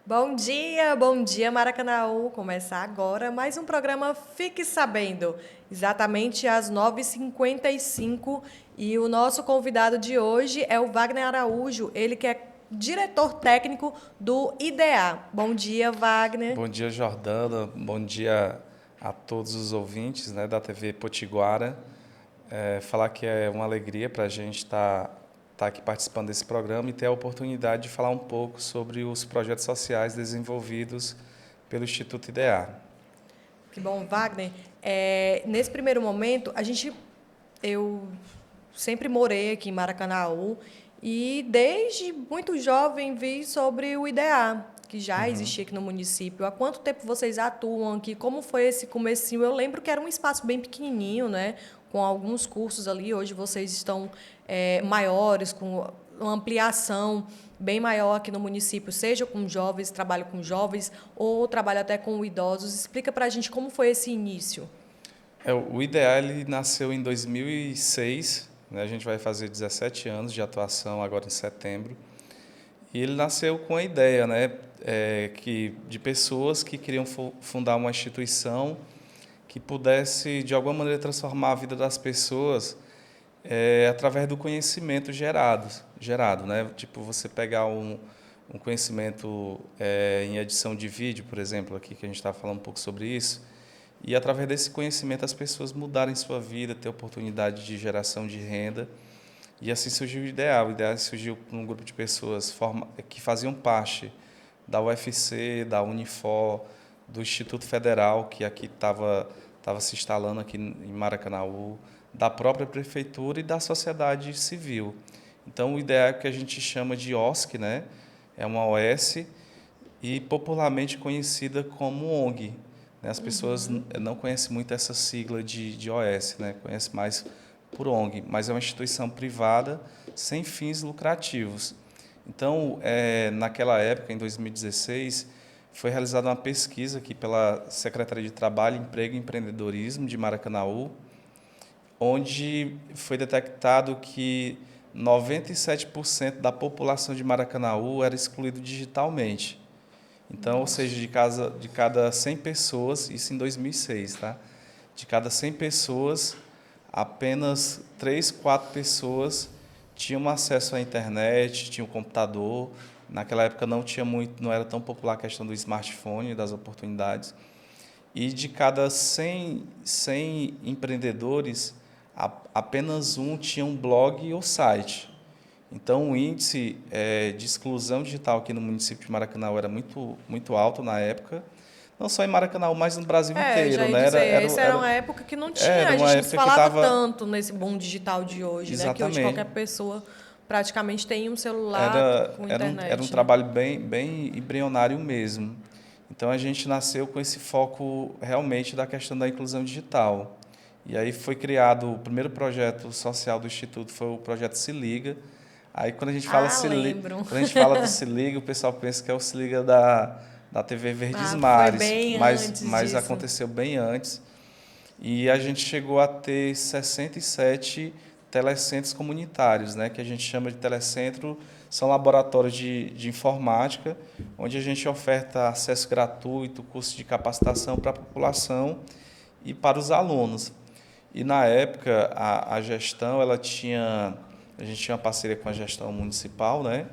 Bom dia Maracanaú. Começar agora mais um programa Fique Sabendo, exatamente às 9h55. E o nosso convidado de hoje é o Wagner Araújo, ele que é diretor técnico do IDEA. Bom dia, Wagner. Bom dia, Jordana. Bom dia a todos os ouvintes, né, da TV Potiguara. Falar que é uma alegria para a gente estar aqui participando desse programa e ter a oportunidade de falar um pouco sobre os projetos sociais desenvolvidos pelo Instituto IDEA. Que bom, Wagner. Nesse primeiro momento, eu sempre morei aqui em Maracanaú e desde muito jovem vi sobre o IDEA, que já existia aqui no município. Há quanto tempo vocês atuam aqui? Como foi esse comecinho? Eu lembro que era um espaço bem pequenininho, né? Com alguns cursos ali. Hoje vocês estão maiores, com uma ampliação bem maior aqui no município, seja com jovens, trabalho com jovens, ou trabalho até com idosos. Explica para a gente como foi esse início. O IDEA ele nasceu em 2006, né? A gente vai fazer 17 anos de atuação agora em setembro. E ele nasceu com a ideia, né, de pessoas que queriam fundar uma instituição que pudesse, de alguma maneira, transformar a vida das pessoas através do conhecimento gerado, né? Tipo, você pegar um conhecimento em edição de vídeo, por exemplo, aqui que a gente está falando um pouco sobre isso, e através desse conhecimento as pessoas mudarem sua vida, ter oportunidade de geração de renda. E assim surgiu o Ideal. O Ideal surgiu com um grupo de pessoas que faziam parte da UFC, da Unifor, do Instituto Federal, que aqui estava se instalando aqui em Maracanaú, da própria prefeitura e da sociedade civil. Então, o Ideal é que a gente chama de OSC, né? É uma OS e popularmente conhecida como ONG. Né? As pessoas não conhecem muito essa sigla de OS, né? Conhecem mais por ONG, mas é uma instituição privada sem fins lucrativos. Então, naquela época, em 2016, foi realizada uma pesquisa aqui pela Secretaria de Trabalho, Emprego e Empreendedorismo de Maracanaú, onde foi detectado que 97% da população de Maracanaú era excluído digitalmente. Então, ou seja, de cada 100 pessoas, isso em 2006, tá? De cada 100 pessoas, apenas 3, 4 pessoas tinham acesso à internet, tinham computador. Naquela época não era tão popular a questão do smartphone, das oportunidades. E de cada 100 empreendedores, apenas um tinha um blog ou site. Então, o índice de exclusão digital aqui no município de Maracanaú era muito alto na época, não só em Maracanaú, mas no Brasil Já inteiro, ia né? dizer, essa era uma época que não tinha, Era a uma gente não se época que falava estava. tanto nesse boom digital de hoje, né? Que hoje qualquer Exatamente. pessoa praticamente tem um celular Era, com era, um, era um internet, né? trabalho bem embrionário mesmo. Então, a gente nasceu com esse foco realmente da questão da inclusão digital. E aí foi criado o primeiro projeto social do Instituto, foi o projeto Se Liga. Aí, Ah, lembro. quando a gente fala do Se Liga, o pessoal pensa que é o Se Liga da TV Verdes Ah, foi Mares, bem antes mas disso. aconteceu bem antes. E a gente chegou a ter 67 telecentros comunitários, né, que a gente chama de telecentro, são laboratórios de informática, onde a gente oferta acesso gratuito, curso de capacitação para a população e para os alunos. E na época a gestão a gente tinha uma parceria com a gestão municipal, né,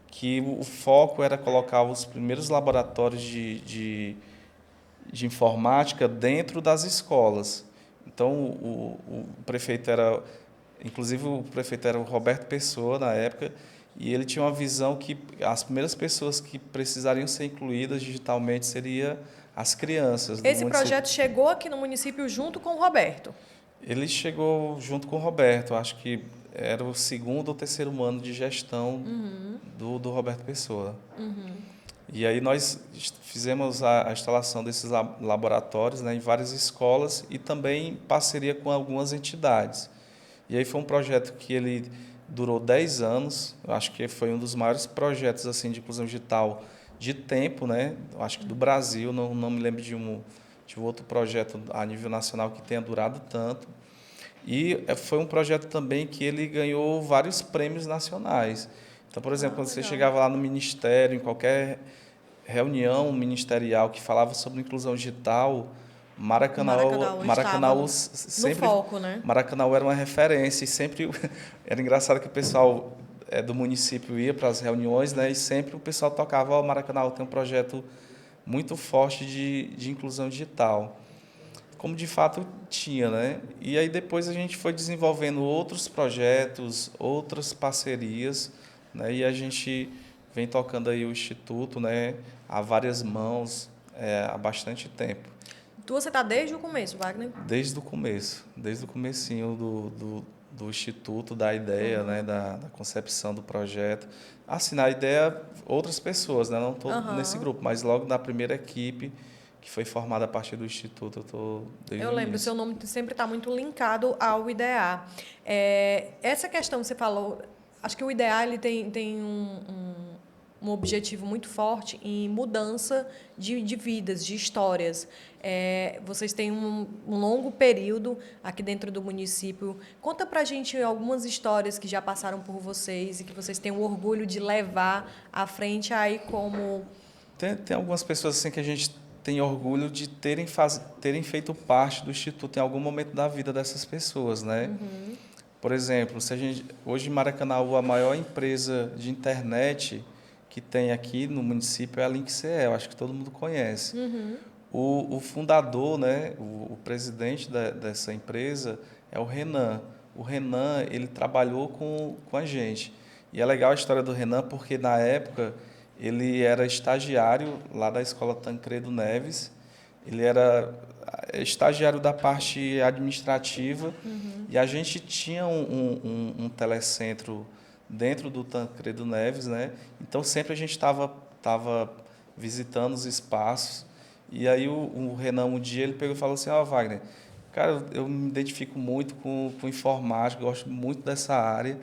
que o foco era colocar os primeiros laboratórios de informática dentro das escolas. Então, inclusive o prefeito era o Roberto Pessoa na época, e ele tinha uma visão que as primeiras pessoas que precisariam ser incluídas digitalmente seriam as crianças do Esse município. projeto chegou aqui no município junto com o Roberto. Ele chegou junto com o Roberto, acho que era o segundo ou terceiro ano de gestão do Roberto Pessoa. E aí nós fizemos a instalação desses laboratórios, né, em várias escolas e também em parceria com algumas entidades. E aí foi um projeto que ele durou 10 anos, eu acho que foi um dos maiores projetos assim de inclusão digital de tempo, né? Eu acho que do Brasil, não me lembro de um outro projeto a nível nacional que tenha durado tanto. E foi um projeto também que ele ganhou vários prêmios nacionais. Então, por exemplo, Ah, quando você legal. chegava lá no ministério, em qualquer reunião ministerial que falava sobre inclusão digital, Maracanaú sempre, no foco, né? Maracanaú era uma referência e sempre era engraçado que o pessoal do município ia para as reuniões, né, e sempre o pessoal tocava, ó, Maracanaú tem um projeto muito forte de inclusão digital, como de fato tinha, né? E aí depois a gente foi desenvolvendo outros projetos, outras parcerias, né? E a gente vem tocando aí o Instituto, né, a várias mãos, há bastante tempo. Você está desde o começo, Wagner? Desde o comecinho do Instituto, da ideia, né, da concepção do projeto. Assim, na ideia, outras pessoas, né? Não estou nesse grupo, mas logo na primeira equipe, que foi formada a partir do Instituto, eu estou desde o lembro, início. seu nome sempre está muito linkado ao IDEA. Essa questão que você falou, acho que o IDEA ele tem um objetivo muito forte em mudança de vidas, de histórias. Vocês têm um longo período aqui dentro do município. Conta para a gente algumas histórias que já passaram por vocês e que vocês têm o orgulho de levar à frente aí como... Tem algumas pessoas assim que a gente tem orgulho de terem feito parte do Instituto em algum momento da vida dessas pessoas, né? Uhum. Por exemplo, hoje em Maracanaú, a maior empresa de internet que tem aqui no município é a Link.CE, acho que todo mundo conhece. Uhum. O fundador, né, o presidente dessa empresa é o Renan. O Renan, ele trabalhou com a gente. E é legal a história do Renan porque, na época, ele era estagiário lá da Escola Tancredo Neves. Ele era estagiário da parte administrativa. Uhum. E a gente tinha um telecentro dentro do Tancredo Neves, né? Então, sempre a gente estava visitando os espaços. E aí o Renan, um dia, ele pegou e falou assim, Wagner, cara, eu me identifico muito com informática, gosto muito dessa área.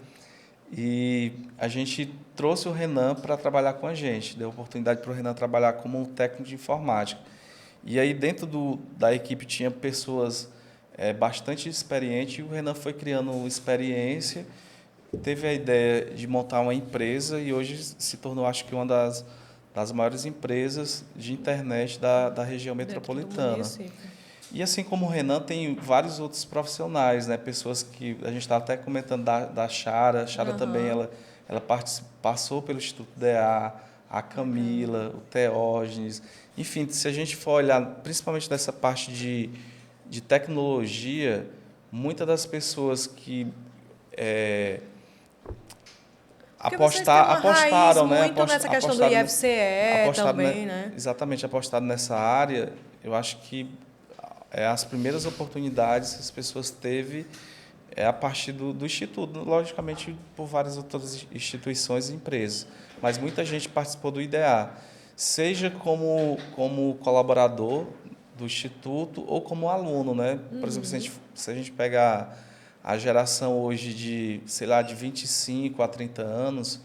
E a gente trouxe o Renan para trabalhar com a gente, deu oportunidade para o Renan trabalhar como um técnico de informática. E aí dentro da equipe tinha pessoas bastante experientes, e o Renan foi criando experiência, teve a ideia de montar uma empresa e hoje se tornou, acho que, uma das maiores empresas de internet da região metropolitana. E assim como o Renan, tem vários outros profissionais, né? Pessoas que a gente estava até comentando da Chara. A Chara também ela passou pelo Instituto DA, a Camila, o Teógenes. Enfim, se a gente for olhar, principalmente dessa parte de tecnologia, muitas das pessoas que apostaram, né? Muito nessa questão do IFCE também, né? Exatamente, apostaram nessa área. Eu acho que as primeiras oportunidades que as pessoas teve a partir do Instituto, logicamente por várias outras instituições e empresas, mas muita gente participou do IDEA, seja como colaborador do Instituto ou como aluno, né? Por exemplo, se a gente pegar a geração hoje de, sei lá, de 25 a 30 anos,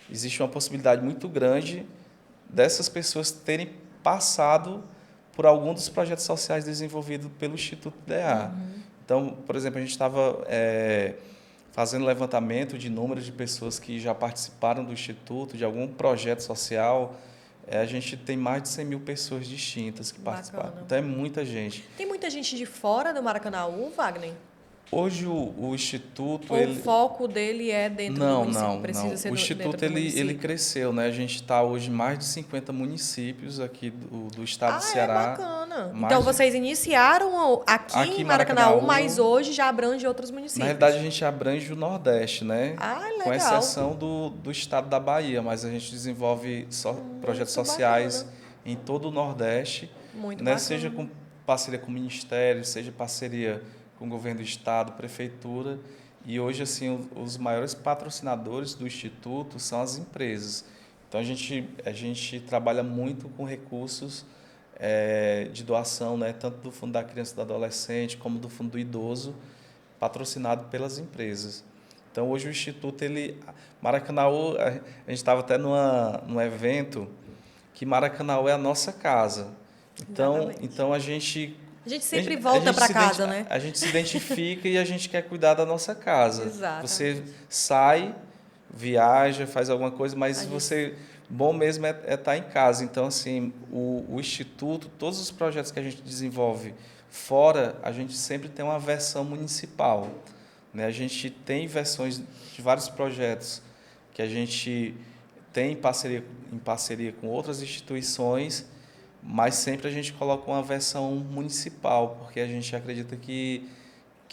existe uma possibilidade muito grande dessas pessoas terem passado por algum dos projetos sociais desenvolvidos pelo Instituto DA. Então, por exemplo, a gente estava fazendo levantamento de números de pessoas que já participaram do Instituto, de algum projeto social. A gente tem mais de 100 mil pessoas distintas que participaram. Então, é muita gente. Tem muita gente de fora do Maracanaú, Wagner? Hoje o Instituto... O foco dele é dentro do município? Precisa ser o Instituto ele cresceu, né? A gente está hoje em mais de 50 municípios aqui do estado do Ceará. Bacana. Então, vocês iniciaram aqui em Maracanaú, mas hoje já abrange outros municípios. Na realidade, a gente abrange o Nordeste, né? Legal. Com exceção do estado da Bahia, mas a gente desenvolve projetos sociais em todo o Nordeste. Muito né? bacana. Seja com parceria com o Ministério, seja parceria com o governo do estado, prefeitura, e hoje assim os maiores patrocinadores do Instituto são as empresas. Então a gente trabalha muito com recursos de doação, né, tanto do Fundo da Criança e do Adolescente como do Fundo do Idoso, patrocinado pelas empresas. Então hoje o Instituto Maracanaú, a gente estava até num evento que Maracanaú é a nossa casa. Então a gente sempre volta para casa, né? A gente se identifica e a gente quer cuidar da nossa casa. Exatamente. Você sai, viaja, faz alguma coisa, mas você bom mesmo é estar em casa. Então, assim, o Instituto, todos os projetos que a gente desenvolve fora, a gente sempre tem uma versão municipal, né? A gente tem versões de vários projetos que a gente tem em parceria com outras instituições, mas sempre a gente coloca uma versão municipal, porque a gente acredita que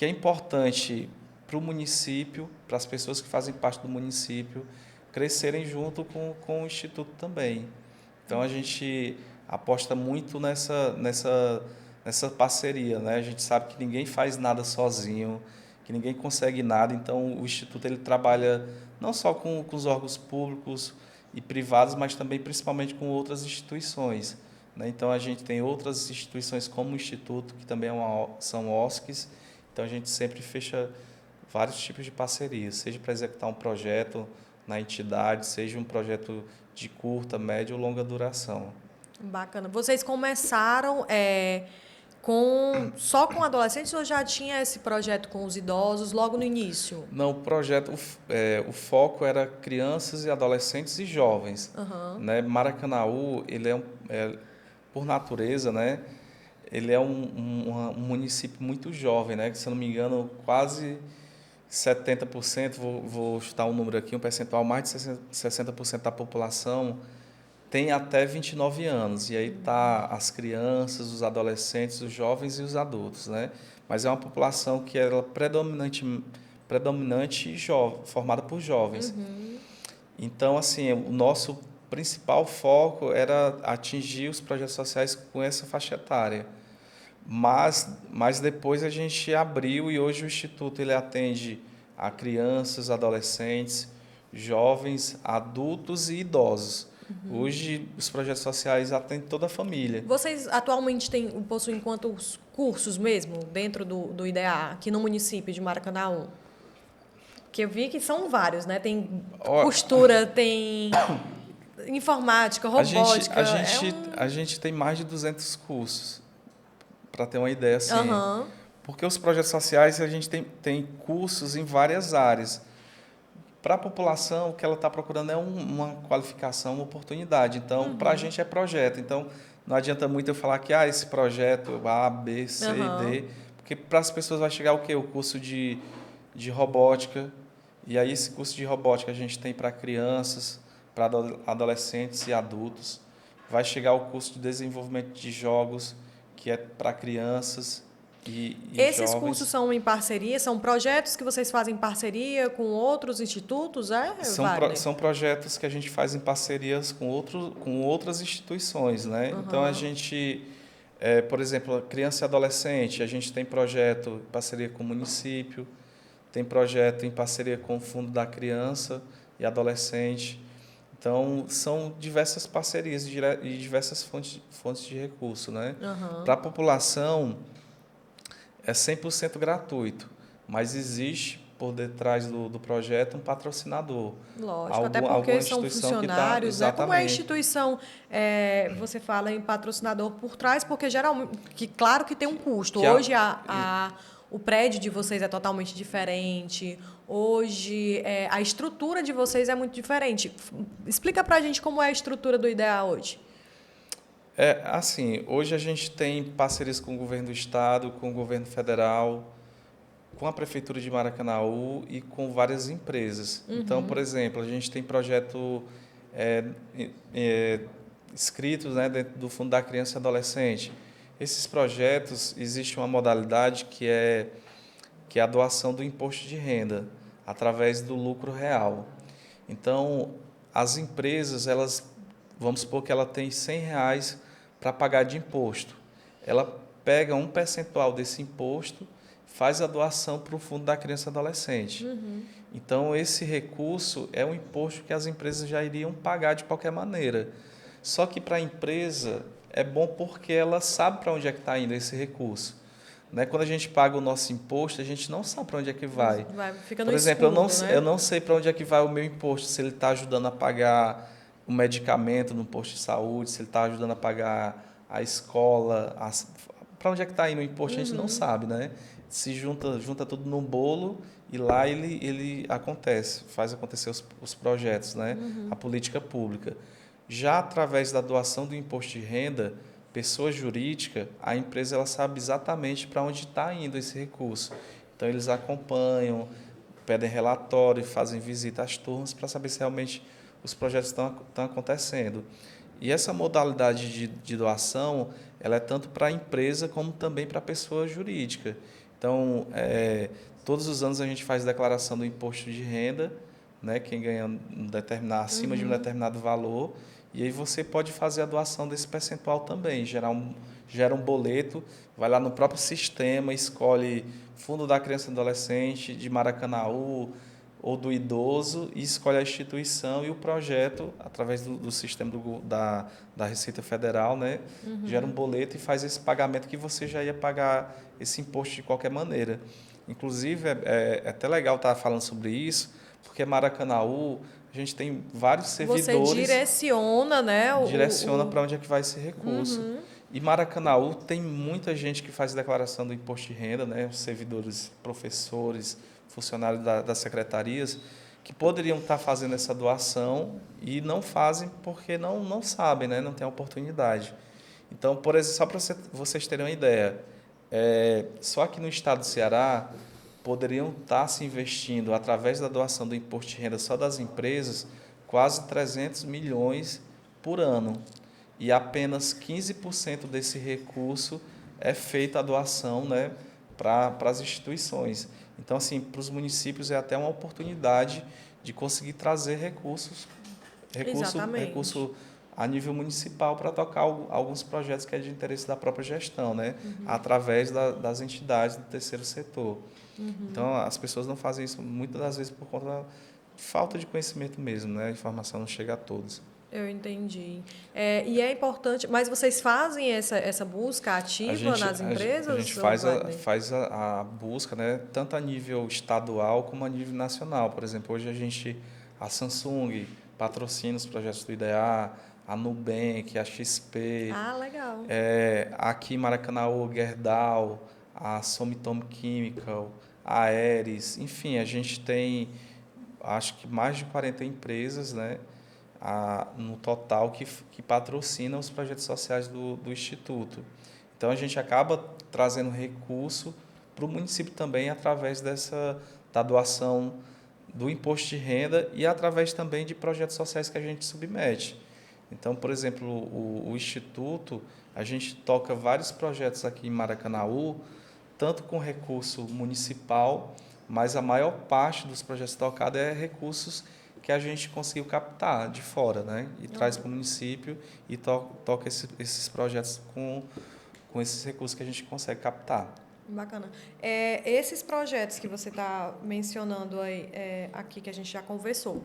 é importante para o município, para as pessoas que fazem parte do município, crescerem junto com o Instituto também. Então, a gente aposta muito nessa parceria, né? A gente sabe que ninguém faz nada sozinho, que ninguém consegue nada, então o Instituto ele trabalha não só com os órgãos públicos e privados, mas também principalmente com outras instituições, né? Então, a gente tem outras instituições como o Instituto, que também são OSCs, então a gente sempre fecha vários tipos de parcerias, seja para executar um projeto na entidade, seja um projeto de curta, média ou longa duração. Bacana. Vocês começaram só com adolescentes ou já tinha esse projeto com os idosos logo no início? Não, o projeto, o foco era crianças e adolescentes e jovens. Aham. Né? Maracanaú, ele por natureza, né? Ele é um município muito jovem, né? Que, se eu não me engano, quase 70%, vou chutar um número aqui, um percentual, mais de 60% da população tem até 29 anos. E aí tá as crianças, os adolescentes, os jovens e os adultos, né? Mas é uma população que é predominante e formada por jovens. Então, assim, o nosso principal foco era atingir os projetos sociais com essa faixa etária. Mas depois a gente abriu e hoje o Instituto ele atende a crianças, adolescentes, jovens, adultos e idosos. Hoje os projetos sociais atendem toda a família. Vocês atualmente possuem quantos cursos mesmo dentro do IDEA, aqui no município de Maracanaú? Que eu vi que são vários, né? Tem costura, tem informática, robótica. A gente tem mais de 200 cursos, para ter uma ideia assim. Aham. Porque os projetos sociais a gente tem cursos em várias áreas. Para a população, o que ela está procurando é uma qualificação, uma oportunidade. Então, para a gente é projeto. Então, não adianta muito eu falar que esse projeto A, B, C e D, porque para as pessoas vai chegar o quê? O curso de robótica. E aí, esse curso de robótica a gente tem para crianças, para adolescentes e adultos. Vai chegar o curso de desenvolvimento de jogos, que é para crianças e Esses jovens. cursos são em parceria? São projetos que vocês fazem em parceria com outros institutos, São projetos que a gente faz em parcerias com outras instituições, né? Então, a gente, por exemplo, criança e adolescente, a gente tem projeto em parceria com o município, tem projeto em parceria com o Fundo da Criança e Adolescente. Então, são diversas parcerias e diversas fontes de recurso, né? Para a população, é 100% gratuito, mas existe por detrás do projeto um patrocinador. Lógico, até porque são funcionários, né? Como é a exatamente. instituição, você fala em patrocinador por trás, porque geralmente, claro que tem um custo. Hoje o prédio de vocês é totalmente diferente. Hoje a estrutura de vocês é muito diferente. Explica pra gente como é a estrutura do IDEA hoje. Assim, hoje a gente tem parcerias com o governo do estado, com o governo federal, com a prefeitura de Maracanaú e com várias empresas. Então, por exemplo, a gente tem projeto escritos, né, dentro do Fundo da Criança e Adolescente. Esses projetos, existe uma modalidade que é a doação do imposto de renda, através do lucro real. Então, as empresas, vamos supor que ela tem R$100 para pagar de imposto. Ela pega um percentual desse imposto, faz a doação para o Fundo da Criança e Adolescente. Então, esse recurso é um imposto que as empresas já iriam pagar de qualquer maneira. Só que para a empresa é bom porque ela sabe para onde é que está indo esse recurso. Né? Quando a gente paga o nosso imposto, a gente não sabe para onde é que vai. Fica no Por exemplo, escuro, eu não sei para onde é que vai o meu imposto, se ele está ajudando a pagar um medicamento no posto de saúde, se ele está ajudando a pagar a escola, para onde é que está indo o imposto, a gente não sabe, né? Se junta tudo num bolo e lá ele faz acontecer os projetos, né? A política pública. Já através da doação do imposto de renda, pessoa jurídica, a empresa ela sabe exatamente para onde está indo esse recurso. Então, eles acompanham, pedem relatório, fazem visita às turmas para saber se realmente os projetos estão acontecendo. E essa modalidade de doação, ela é tanto para a empresa como também para a pessoa jurídica. Então, todos os anos a gente faz declaração do imposto de renda, né, quem ganha acima de um determinado valor, e aí você pode fazer a doação desse percentual também, gera um boleto, vai lá no próprio sistema, escolhe Fundo da Criança e Adolescente, de Maracanaú ou do idoso, e escolhe a instituição e o projeto, através do sistema da Receita Federal, né, gera um boleto e faz esse pagamento que você já ia pagar esse imposto de qualquer maneira. Inclusive, é até legal estar falando sobre isso, porque Maracanaú, a gente tem vários servidores... Você direciona, né? Direciona para onde é que vai esse recurso. E Maracanaú tem muita gente que faz declaração do imposto de renda, né? Servidores, professores, funcionários das secretarias, que poderiam estar fazendo essa doação e não fazem porque não sabem, né? Não tem a oportunidade. Então, por exemplo, só para vocês terem uma ideia, só aqui no estado do Ceará poderiam estar se investindo, através da doação do imposto de renda só das empresas, quase 300 milhões por ano. E apenas 15% desse recurso é feita a doação, né, para as instituições. Então, assim, para os municípios é até uma oportunidade de conseguir trazer recurso a nível municipal para tocar alguns projetos que é de interesse da própria gestão, né, através das entidades do terceiro setor. Então, as pessoas não fazem isso muitas das vezes por conta da falta de conhecimento mesmo, né, a informação não chega a todos. Eu entendi. E é importante, mas vocês fazem essa busca ativa nas empresas? A gente faz a busca, né, tanto a nível estadual como a nível nacional. Por exemplo, hoje a Samsung patrocina os projetos do IDEA, a Nubank, a XP. Ah, legal. Aqui em Maracanaú, Gerdau, a Sumitomo Chemical, a Aeres, enfim, a gente tem, acho que mais de 40 empresas, né, no total que patrocinam os projetos sociais do Instituto. Então, a gente acaba trazendo recurso para o município também através da doação do imposto de renda e através também de projetos sociais que a gente submete. Então, por exemplo, o Instituto, a gente toca vários projetos aqui em Maracanaú, tanto com recurso municipal, mas a maior parte dos projetos tocados é recursos que a gente conseguiu captar de fora, né? E traz para o município e toca esses projetos com esses recursos que a gente consegue captar. Bacana. Esses projetos que você está mencionando aí, aqui, que a gente já conversou,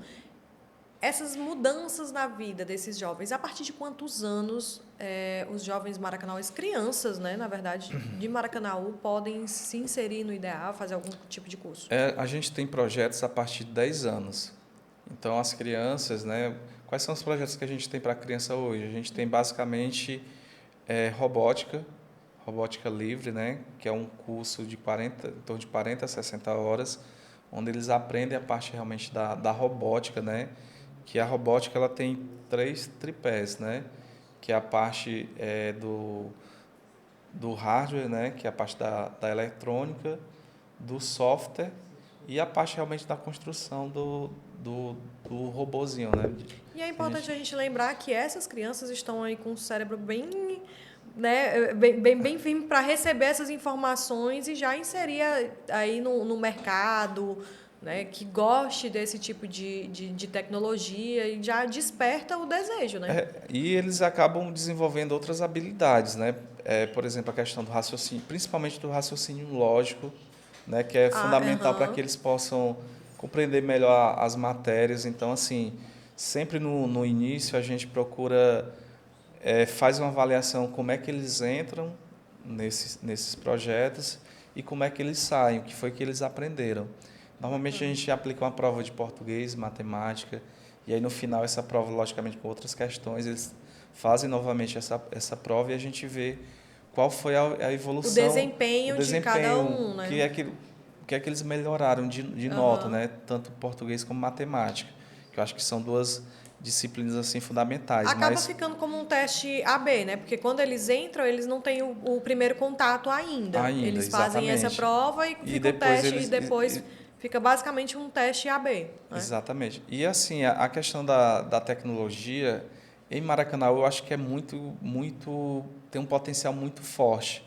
essas mudanças na vida desses jovens, a partir de quantos anos os jovens maracanauenses, crianças, né, na verdade, de Maracanaú, podem se inserir no IDEA, fazer algum tipo de curso? A gente tem projetos a partir de 10 anos. Então, as crianças, né, quais são os projetos que a gente tem para a criança hoje? A gente tem basicamente robótica livre, né, que é um curso em torno de 40 a 60 horas, onde eles aprendem a parte realmente da robótica, né, que a robótica ela tem 3 tripés, né, que é a parte do hardware, né, que é a parte da eletrônica, do software e a parte realmente da construção do robozinho, né? E é importante a gente lembrar que essas crianças estão aí com o cérebro bem, né, bem firme para receber essas informações e já inserir aí no mercado, né, que goste desse tipo de tecnologia e já desperta o desejo, né? E eles acabam desenvolvendo outras habilidades, né? Por exemplo, a questão do raciocínio, principalmente do raciocínio lógico, né, que é fundamental para que eles possam compreender melhor as matérias. Então, assim, sempre no início a gente procura faz uma avaliação como é que eles entram nesses projetos e como é que eles saem, o que foi que eles aprenderam. Normalmente a gente aplica uma prova de português, matemática, e aí no final essa prova, logicamente, com outras questões, eles fazem novamente essa prova e a gente vê qual foi a evolução. O desempenho de cada um, né? O que é que eles melhoraram de nota, né? Tanto português como matemática, que eu acho que são duas disciplinas assim fundamentais. Acaba Mas ficando como um teste AB, né? Porque quando eles entram, eles não têm o primeiro contato ainda. ainda, Eles fazem essa exatamente. prova e E fica um depois teste, e eles depois fica basicamente um teste AB, né? exatamente. E assim, a questão da tecnologia em Maracanã eu acho que é muito tem um potencial muito forte.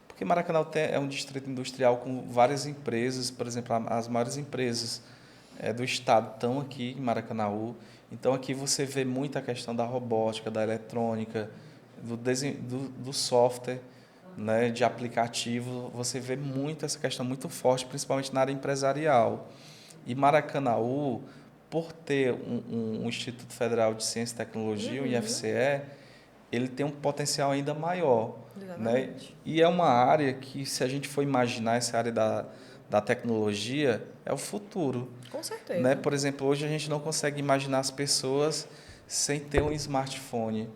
Porque Maracanã é um distrito industrial com várias empresas, por exemplo, as maiores empresas do estado estão aqui em Maracanaú. Então aqui você vê muita questão da robótica, da eletrônica, do software, né, de aplicativo. Você vê muito essa questão muito forte, principalmente na área empresarial. E Maracanaú, por ter um Instituto Federal de Ciência e Tecnologia, o IFCE, ele tem um potencial ainda maior, né? Exatamente. E é uma área que, se a gente for imaginar essa área da tecnologia, é o futuro, Com né? certeza. Por exemplo, hoje a gente não consegue imaginar as pessoas sem ter um smartphone,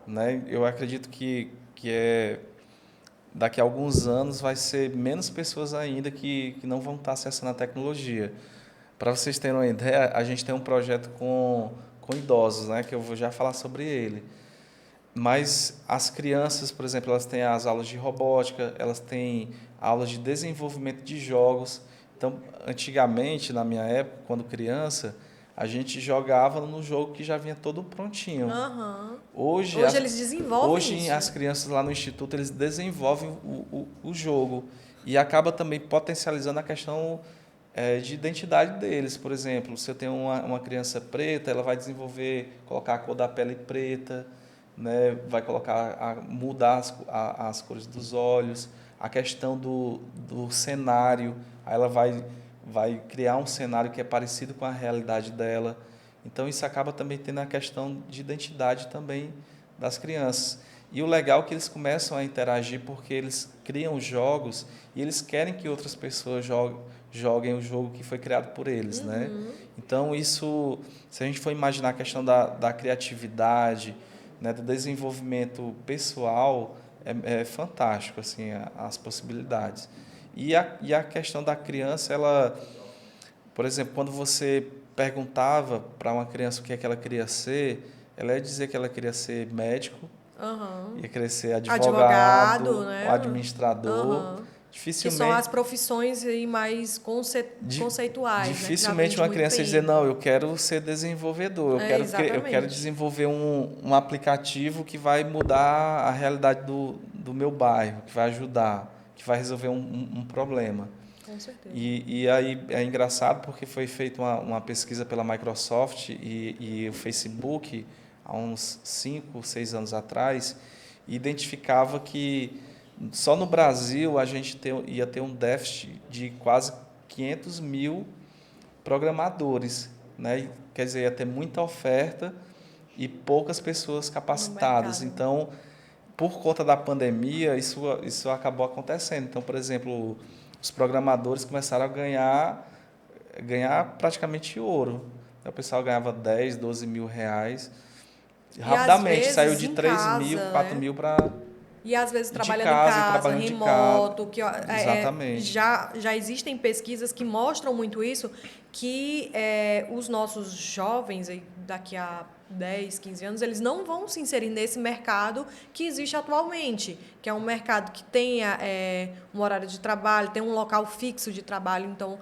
né? Eu acredito que daqui a alguns anos vai ser menos pessoas ainda que não vão estar acessando a tecnologia. Para vocês terem uma ideia, a gente tem um projeto com idosos, né? Que eu vou já falar sobre ele. Mas as crianças, por exemplo, elas têm as aulas de robótica, elas têm aulas de desenvolvimento de jogos. Então, antigamente, na minha época, quando criança, a gente jogava no jogo que já vinha todo prontinho. Aham. Hoje, Hoje eles desenvolvem hoje isso, as né? crianças lá no instituto, eles desenvolvem o jogo e acaba também potencializando a questão de identidade deles. Por exemplo, se eu tenho uma criança preta, ela vai desenvolver, colocar a cor da pele preta, né? Vai colocar, mudar as cores dos olhos, a questão do cenário, aí ela vai criar um cenário que é parecido com a realidade dela. Então, isso acaba também tendo a questão de identidade também das crianças. E o legal é que eles começam a interagir porque eles criam jogos e eles querem que outras pessoas joguem o jogo que foi criado por eles, né? Então, isso, se a gente for imaginar a questão da criatividade, né, do desenvolvimento pessoal, é fantástico, assim, as possibilidades. E a questão da criança, ela, por exemplo, quando você perguntava para uma criança o que é que ela queria ser, ela ia dizer que ela queria ser médico, Aham. ia querer ser Advogado, advogado, né? administrador. Aham. Que são as Dificilmente, profissões aí mais di- conceituais, né? Que já dificilmente vende uma muito criança ia dizer, bem. não, eu quero ser desenvolvedor, É, eu quero exatamente. desenvolver um aplicativo que vai mudar a realidade do meu bairro, que vai ajudar, que vai resolver um problema. Com certeza. E aí é engraçado porque foi feita uma pesquisa pela Microsoft e o Facebook há uns 5, 6 anos atrás, e identificava que só no Brasil a gente ia ter um déficit de quase 500 mil programadores, né? Quer dizer, ia ter muita oferta e poucas pessoas No capacitadas. mercado. Então, por conta da pandemia, isso acabou acontecendo. Então, por exemplo, os programadores começaram a ganhar praticamente ouro. Então, o pessoal ganhava 10, 12 mil reais. E às Rapidamente, saiu vezes de em 3 mil, casa, 4 né? mil para E às vezes de trabalhando em casa e casa, trabalhando de casa. remoto, que ó, Exatamente. já existem pesquisas que mostram muito isso, que os nossos jovens, aí, daqui a 10, 15 anos, eles não vão se inserir nesse mercado que existe atualmente, que é um mercado que tenha um horário de trabalho, tem um local fixo de trabalho. Então,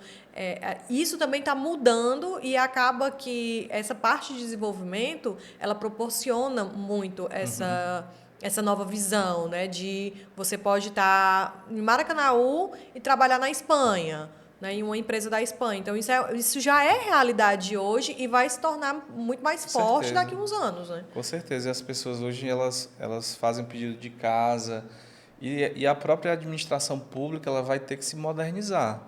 isso também está mudando e acaba que essa parte de desenvolvimento, ela proporciona muito essa nova visão, né? De você pode estar em Maracanaú e trabalhar na Espanha, né? Em uma empresa da Espanha. Então, isso já é realidade hoje e vai se tornar muito mais Com forte certeza. daqui a uns anos, né? Com certeza. E as pessoas hoje elas fazem pedido de casa e a própria administração pública ela vai ter que se modernizar.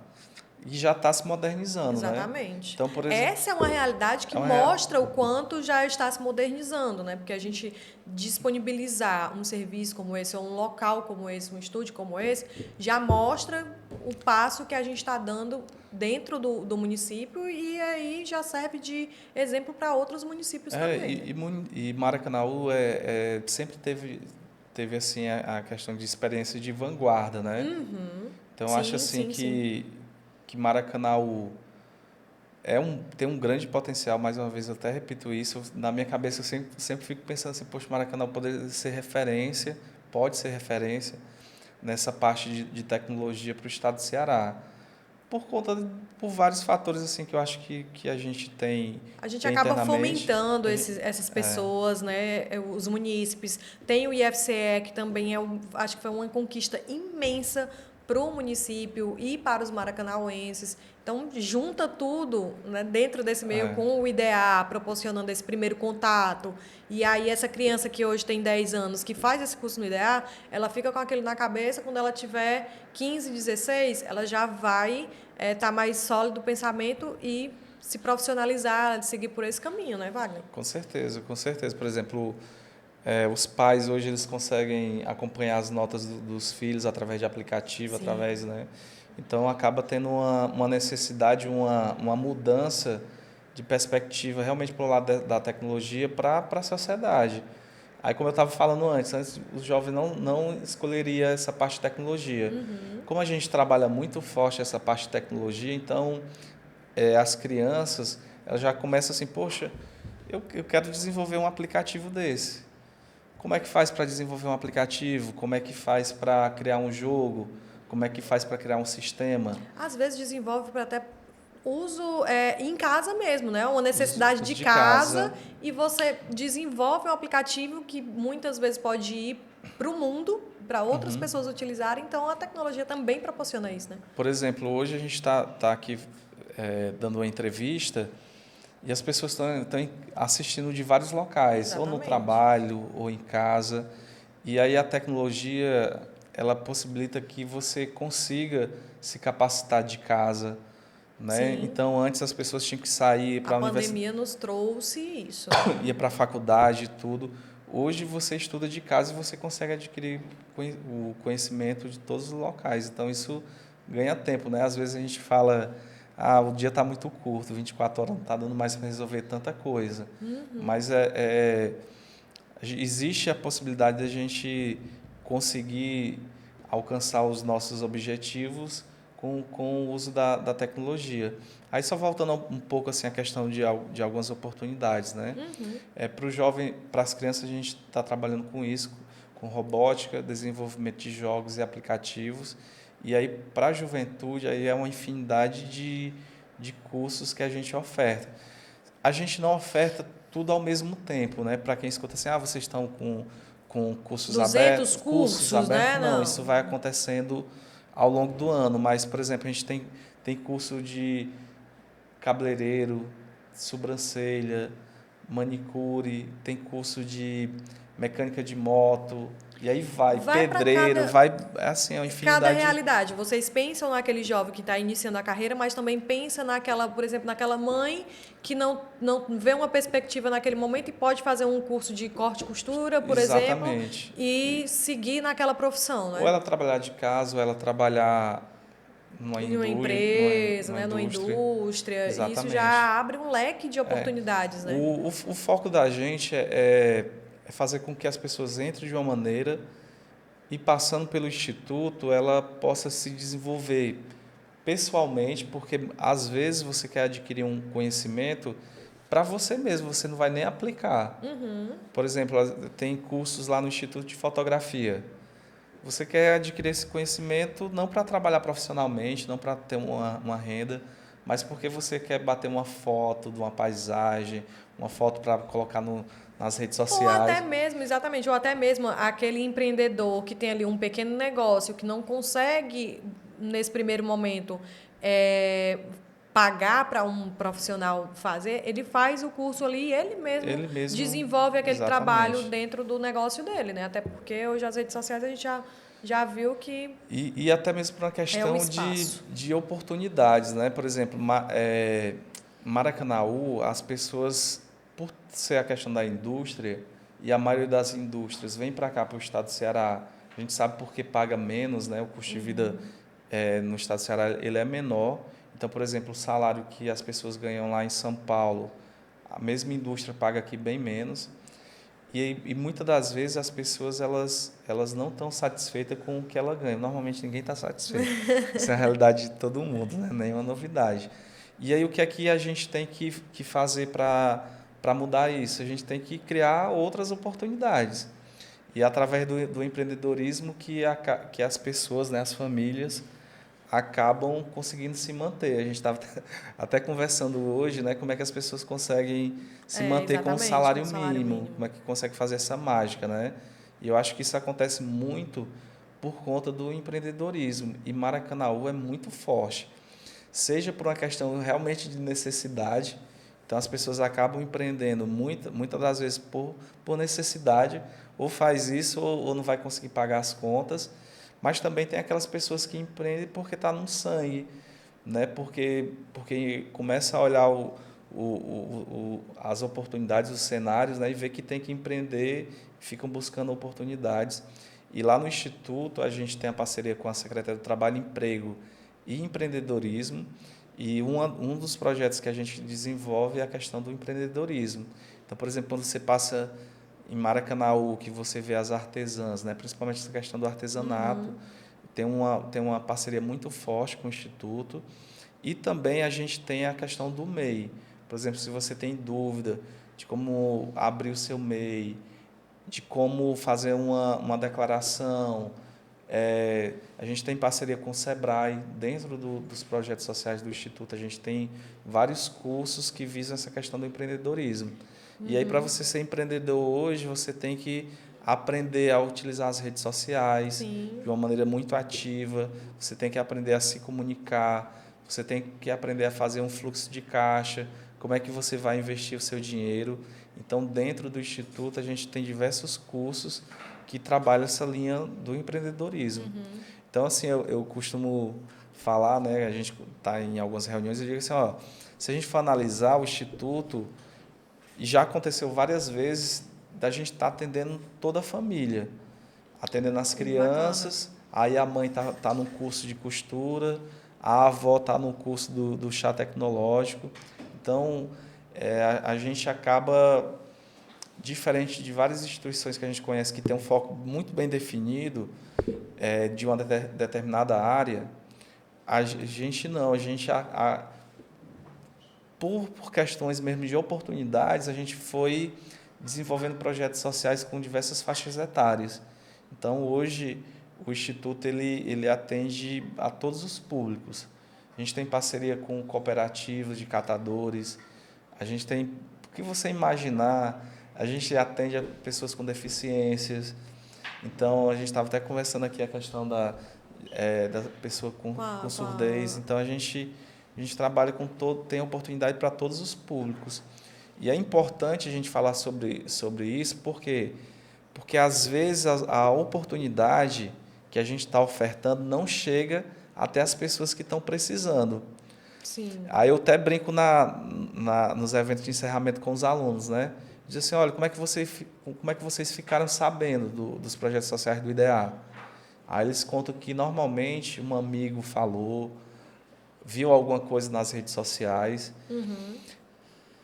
E já está se modernizando, né? Exatamente. Então, por exemplo, Essa é uma realidade que é uma rea- mostra o quanto já está se modernizando, né? Porque a gente disponibilizar um serviço como esse, ou um local como esse, um estúdio como esse, já mostra o passo que a gente está dando dentro do município e aí já serve de exemplo para outros municípios também, né? e Maracanaú sempre teve assim a questão de experiência de vanguarda, né? Então, eu acho Sim, assim sim, sim. que Maracanaú tem um grande potencial, mais uma vez eu até repito isso, na minha cabeça eu sempre fico pensando assim, poxa, Maracanã pode ser referência nessa parte de tecnologia para o estado do Ceará, por vários fatores assim que eu acho que a gente A gente tem acaba internamente. fomentando essas pessoas, né? Os munícipes. Tem o IFCE, que também acho que foi uma conquista imensa para o município e para os maracanauenses. Então, junta tudo, né, dentro desse meio É, com o IDA, proporcionando esse primeiro contato. E aí, essa criança que hoje tem 10 anos, que faz esse curso no IDA, ela fica com aquele na cabeça, quando ela tiver 15, 16, ela já vai estar mais sólido o pensamento e se profissionalizar, de seguir por esse caminho, né, Wagner? com certeza, com certeza. Por exemplo, os pais hoje eles conseguem acompanhar as notas dos filhos através de aplicativo, Sim. através, né? Então acaba tendo uma necessidade, uma mudança de perspectiva realmente para o lado da tecnologia para a sociedade. Aí, como eu estava falando antes o jovem não escolheria essa parte de tecnologia. Como a gente trabalha muito forte essa parte de tecnologia, então as crianças elas já começam assim, poxa, eu quero desenvolver um aplicativo desse. Como é que faz para desenvolver um aplicativo? Como é que faz para criar um jogo? Como é que faz para criar um sistema? Às vezes desenvolve para até uso em casa mesmo, né? Uma necessidade Os de de casa casa. e você desenvolve um aplicativo que muitas vezes pode ir para o mundo, para outras pessoas utilizarem. Então, a tecnologia também proporciona isso, né? Por exemplo, hoje a gente tá aqui dando uma entrevista e as pessoas estão assistindo de vários locais, ou no Exatamente. trabalho, ou em casa. E aí a tecnologia, ela possibilita que você consiga se capacitar de casa, né? Sim, Então, antes as pessoas tinham que sair a para a universidade, pandemia nos trouxe isso. ia para a faculdade e tudo. Hoje você estuda de casa e você consegue adquirir o conhecimento de todos os locais. Então isso ganha tempo, né? Às vezes a gente fala, o dia está muito curto, 24 horas não está dando mais para resolver tanta coisa. Mas existe a possibilidade de a gente conseguir alcançar os nossos objetivos com o uso da tecnologia. Aí só voltando um pouco assim a questão de algumas oportunidades, né? Para o jovem, para as crianças a gente está trabalhando com isso, com robótica, desenvolvimento de jogos e aplicativos. E aí para a juventude aí é uma infinidade de cursos que a gente oferta. A gente não oferta tudo ao mesmo tempo, né? Para quem escuta assim, vocês estão com 200 cursos cursos, abertos, né? não, Não. isso vai acontecendo ao longo do ano, mas, por exemplo, a gente tem curso de cabeleireiro, sobrancelha, manicure, tem curso de mecânica de moto, e aí Vai para pedreiro, assim, é uma cada infinidade. realidade. Vocês pensam naquele jovem que está iniciando a carreira, mas também pensa naquela, por exemplo, naquela mãe que não vê uma perspectiva naquele momento e pode fazer um curso de corte e costura, por exemplo, Exatamente. e seguir naquela profissão, Ou né? ela trabalhar de casa, ou ela trabalhar Em uma empresa, numa né, numa indústria. indústria, e isso já Exatamente. abre um leque de oportunidades, né? O foco da gente é fazer com que as pessoas entrem de uma maneira e, passando pelo instituto, ela possa se desenvolver pessoalmente, porque às vezes você quer adquirir um conhecimento para você mesmo, você não vai nem aplicar. Por exemplo, tem cursos lá no Instituto de Fotografia. Você quer adquirir esse conhecimento não para trabalhar profissionalmente, não para ter uma renda, mas porque você quer bater uma foto de uma paisagem, uma foto para colocar nas redes Ou até sociais. mesmo, exatamente, ou até mesmo aquele empreendedor que tem ali um pequeno negócio, que não consegue, nesse primeiro momento, é, pagar para um profissional fazer, ele faz o curso ali e ele mesmo Ele mesmo, desenvolve aquele trabalho exatamente. dentro do negócio dele, né? Até porque hoje as redes sociais a gente já viu que E até mesmo por uma é um questão espaço. de oportunidades, né? Por exemplo, Maracanaú, as pessoas, por ser a questão da indústria, e a maioria das indústrias vem para cá, para o estado do Ceará, a gente sabe porque paga menos, né? O custo de vida no estado do Ceará ele é menor. Então, por exemplo, o salário que as pessoas ganham lá em São Paulo, a mesma indústria paga aqui bem menos. E muitas das vezes as pessoas elas não estão satisfeitas com o que ela ganha. Normalmente ninguém está satisfeito. Isso é a realidade de todo mundo, né? Nenhuma novidade. E aí o que é que a gente tem que fazer para mudar isso? A gente tem que criar outras oportunidades. E através do empreendedorismo que as pessoas, né, as famílias, acabam conseguindo se manter. A gente estava até conversando hoje, né, como é que as pessoas conseguem se manter com o Exatamente, com o salário salário mínimo, mínimo. como é que consegue fazer essa mágica, né? E eu acho que isso acontece muito por conta do empreendedorismo. E Maracanaú é muito forte, seja por uma questão realmente de necessidade. Então as pessoas acabam empreendendo muitas das vezes por necessidade, ou faz isso ou não vai conseguir pagar as contas, mas também tem aquelas pessoas que empreendem porque está no sangue, né? Porque começa a olhar as oportunidades, os cenários, né? E vê que tem que empreender, ficam buscando oportunidades. E lá no Instituto, a gente tem a parceria com a Secretaria do Trabalho, Emprego e Empreendedorismo, e um dos projetos que a gente desenvolve é a questão do empreendedorismo. Então, por exemplo, quando você passa em Maracanaú, que você vê as artesãs, né? Principalmente essa questão do artesanato, tem uma parceria muito forte com o Instituto, e também a gente tem a questão do MEI. Por exemplo, se você tem dúvida de como abrir o seu MEI, de como fazer uma declaração, a gente tem parceria com o Sebrae. Dentro dos projetos sociais do Instituto, a gente tem vários cursos que visam essa questão do empreendedorismo. E aí, para você ser empreendedor hoje, você tem que aprender a utilizar as redes sociais Sim. de uma maneira muito ativa, você tem que aprender a se comunicar, você tem que aprender a fazer um fluxo de caixa, como é que você vai investir o seu dinheiro. Então, dentro do Instituto, a gente tem diversos cursos que trabalham essa linha do empreendedorismo. Então, assim, eu costumo falar, né, a gente está em algumas reuniões e eu digo assim, ó, se a gente for analisar o Instituto, e já aconteceu várias vezes da gente estar atendendo toda a família, atendendo as crianças, aí a mãe tá no curso de costura, a avó está no curso do chá tecnológico. Então, a gente acaba, diferente de várias instituições que a gente conhece que tem um foco muito bem definido de uma determinada área, a gente não, a gente por questões mesmo de oportunidades, a gente foi desenvolvendo projetos sociais com diversas faixas etárias. Então, hoje, o Instituto ele atende a todos os públicos. A gente tem parceria com cooperativas de catadores, a gente tem, o que você imaginar, a gente atende a pessoas com deficiências. Então, a gente estava até conversando aqui a questão da pessoa com surdez. Então, a gente trabalha com tem oportunidade para todos os públicos. E é importante a gente falar sobre isso, porque às vezes a oportunidade que a gente está ofertando não chega até as pessoas que estão precisando. Sim. Aí eu até brinco nos eventos de encerramento com os alunos, né? Diz assim, olha, como é que vocês ficaram sabendo dos projetos sociais do IDEA? Aí eles contam que normalmente um amigo falou, viu alguma coisa nas redes sociais.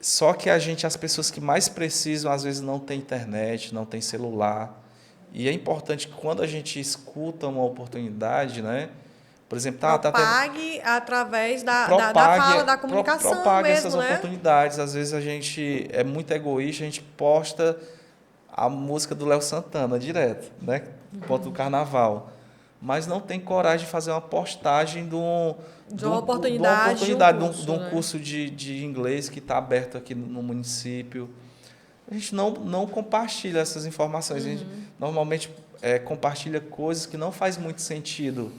Só que as pessoas que mais precisam, às vezes não têm internet, não têm celular. E é importante que quando a gente escuta uma oportunidade, né? Por exemplo, Propague através da propague, fala, da comunicação propague essas mesmo, né? oportunidades. Às vezes a gente é muito egoísta, a gente posta a música do Léo Santana direto, né? Ponto do carnaval. Mas não tem coragem de fazer uma postagem De uma oportunidade de de um né? curso de inglês que está aberto aqui no município. A gente não compartilha essas informações. A gente normalmente compartilha coisas que não faz muito sentido.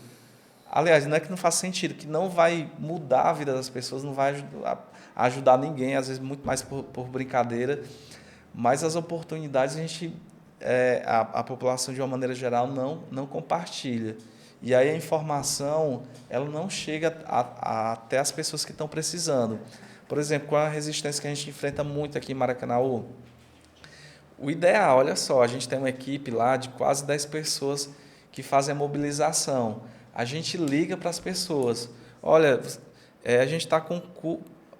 Aliás, não é que não faz sentido, que não vai mudar a vida das pessoas, não vai ajudar ninguém, às vezes muito mais por brincadeira. Mas as oportunidades a população, de uma maneira geral, não compartilha. E aí a informação ela não chega até as pessoas que estão precisando. Por exemplo, com a resistência que a gente enfrenta muito aqui em Maracanaú, o ideal, olha só, a gente tem uma equipe lá de quase 10 pessoas que fazem a mobilização. A gente liga para as pessoas. Olha, a gente está com...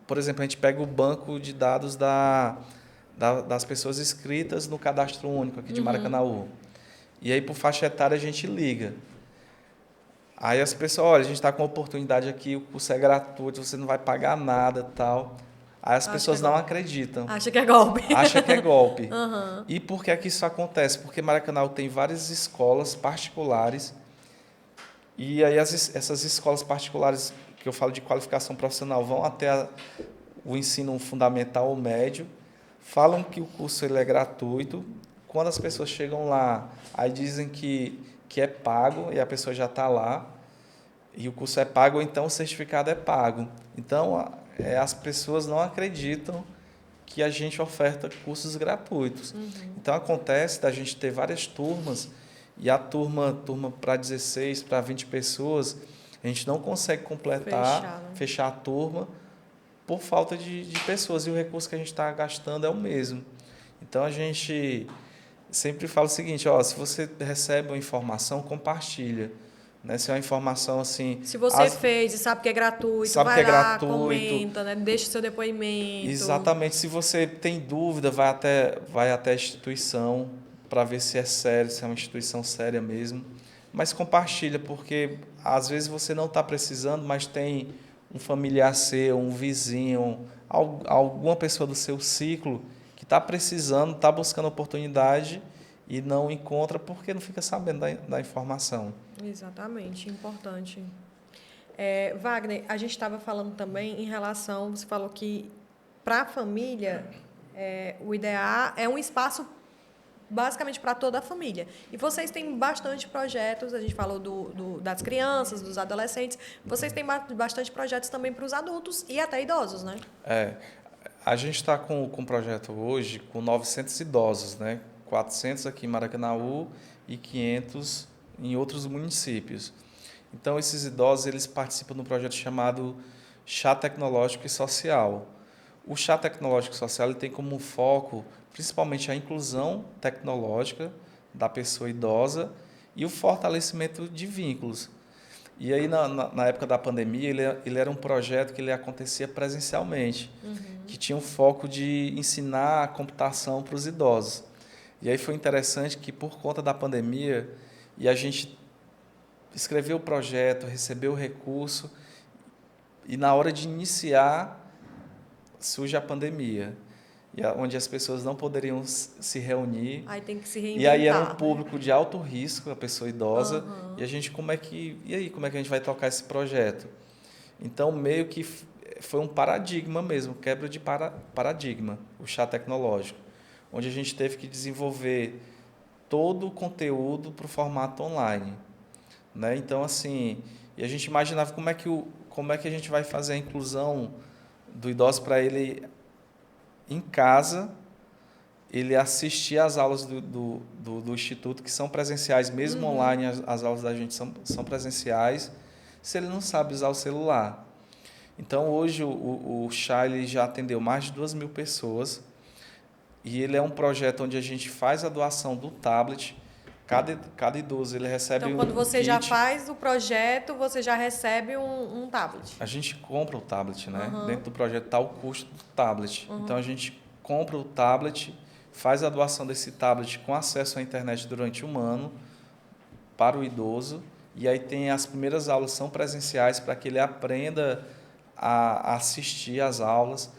Por exemplo, a gente pega o banco de dados das pessoas inscritas no cadastro único aqui de Maracanaú. E aí, por faixa etária, a gente liga. Aí as pessoas, olha, a gente está com uma oportunidade aqui, o curso é gratuito, você não vai pagar nada, tal. Aí as pessoas não acreditam. Acha que é golpe. Acha que é golpe. Uhum. E por que é que isso acontece? Porque Maracanã tem várias escolas particulares e aí essas escolas particulares que eu falo de qualificação profissional vão até o ensino fundamental ou médio, falam que o curso ele é gratuito. Quando as pessoas chegam lá, aí dizem que é pago e a pessoa já está lá e o curso é pago, ou então o certificado é pago. Então, as pessoas não acreditam que a gente oferta cursos gratuitos. Uhum. Então, acontece da gente ter várias turmas e a turma para 16, para 20 pessoas, a gente não consegue completar, fechar a turma por falta de pessoas e o recurso que a gente está gastando é o mesmo. Então, a gente sempre fala o seguinte, se você recebe uma informação, compartilha. Né? Se é uma informação assim... Se você fez e sabe que é gratuito, vai lá, comenta, né? Deixa o seu depoimento. Exatamente. Se você tem dúvida, vai até a instituição para ver se é sério, se é uma instituição séria mesmo. Mas compartilha, porque às vezes você não está precisando, mas tem um familiar seu, um vizinho, alguma pessoa do seu ciclo que está precisando, está buscando oportunidade e não encontra porque não fica sabendo da informação. Exatamente, importante. Wagner, a gente estava falando também em relação, você falou que para a família, o IDEA é um espaço basicamente para toda a família. E vocês têm bastante projetos, a gente falou das crianças, dos adolescentes, vocês têm bastante projetos também para os adultos e até idosos, né? A gente está com um projeto hoje com 900 idosos, né? 400 aqui em Maracanaú e 500 em outros municípios. Então, esses idosos eles participam de um projeto chamado Chá Tecnológico e Social. O Chá Tecnológico e Social ele tem como foco, principalmente, a inclusão tecnológica da pessoa idosa e o fortalecimento de vínculos. E aí, na época da pandemia, ele era um projeto que ele acontecia presencialmente, que tinha o foco de ensinar a computação para os idosos. E aí foi interessante que, por conta da pandemia, e a gente escreveu o projeto, recebeu o recurso, e na hora de iniciar, surge a pandemia, onde as pessoas não poderiam se reunir. Aí tem que se reinventar. E aí era um público de alto risco, a pessoa idosa, e a gente, como é que a gente vai tocar esse projeto? Então, meio que foi um paradigma mesmo, quebra de paradigma, o chá tecnológico, onde a gente teve que desenvolver todo o conteúdo para o formato online. Né? Então, assim, e a gente imaginava como é que a gente vai fazer a inclusão do idoso para ele, em casa, ele assistir às aulas do Instituto, que são presenciais, mesmo online, as aulas da gente são presenciais, se ele não sabe usar o celular. Então, hoje, o chá ele já atendeu mais de 2.000 pessoas, e ele é um projeto onde a gente faz a doação do tablet. Cada idoso ele recebe Então, quando você kit. já faz o projeto, você já recebe um tablet. A gente compra o tablet, né? Dentro do projeto está o custo do tablet. Então, a gente compra o tablet, faz a doação desse tablet com acesso à internet durante 1 ano para o idoso. E aí tem as primeiras aulas são presenciais para que ele aprenda a assistir às aulas,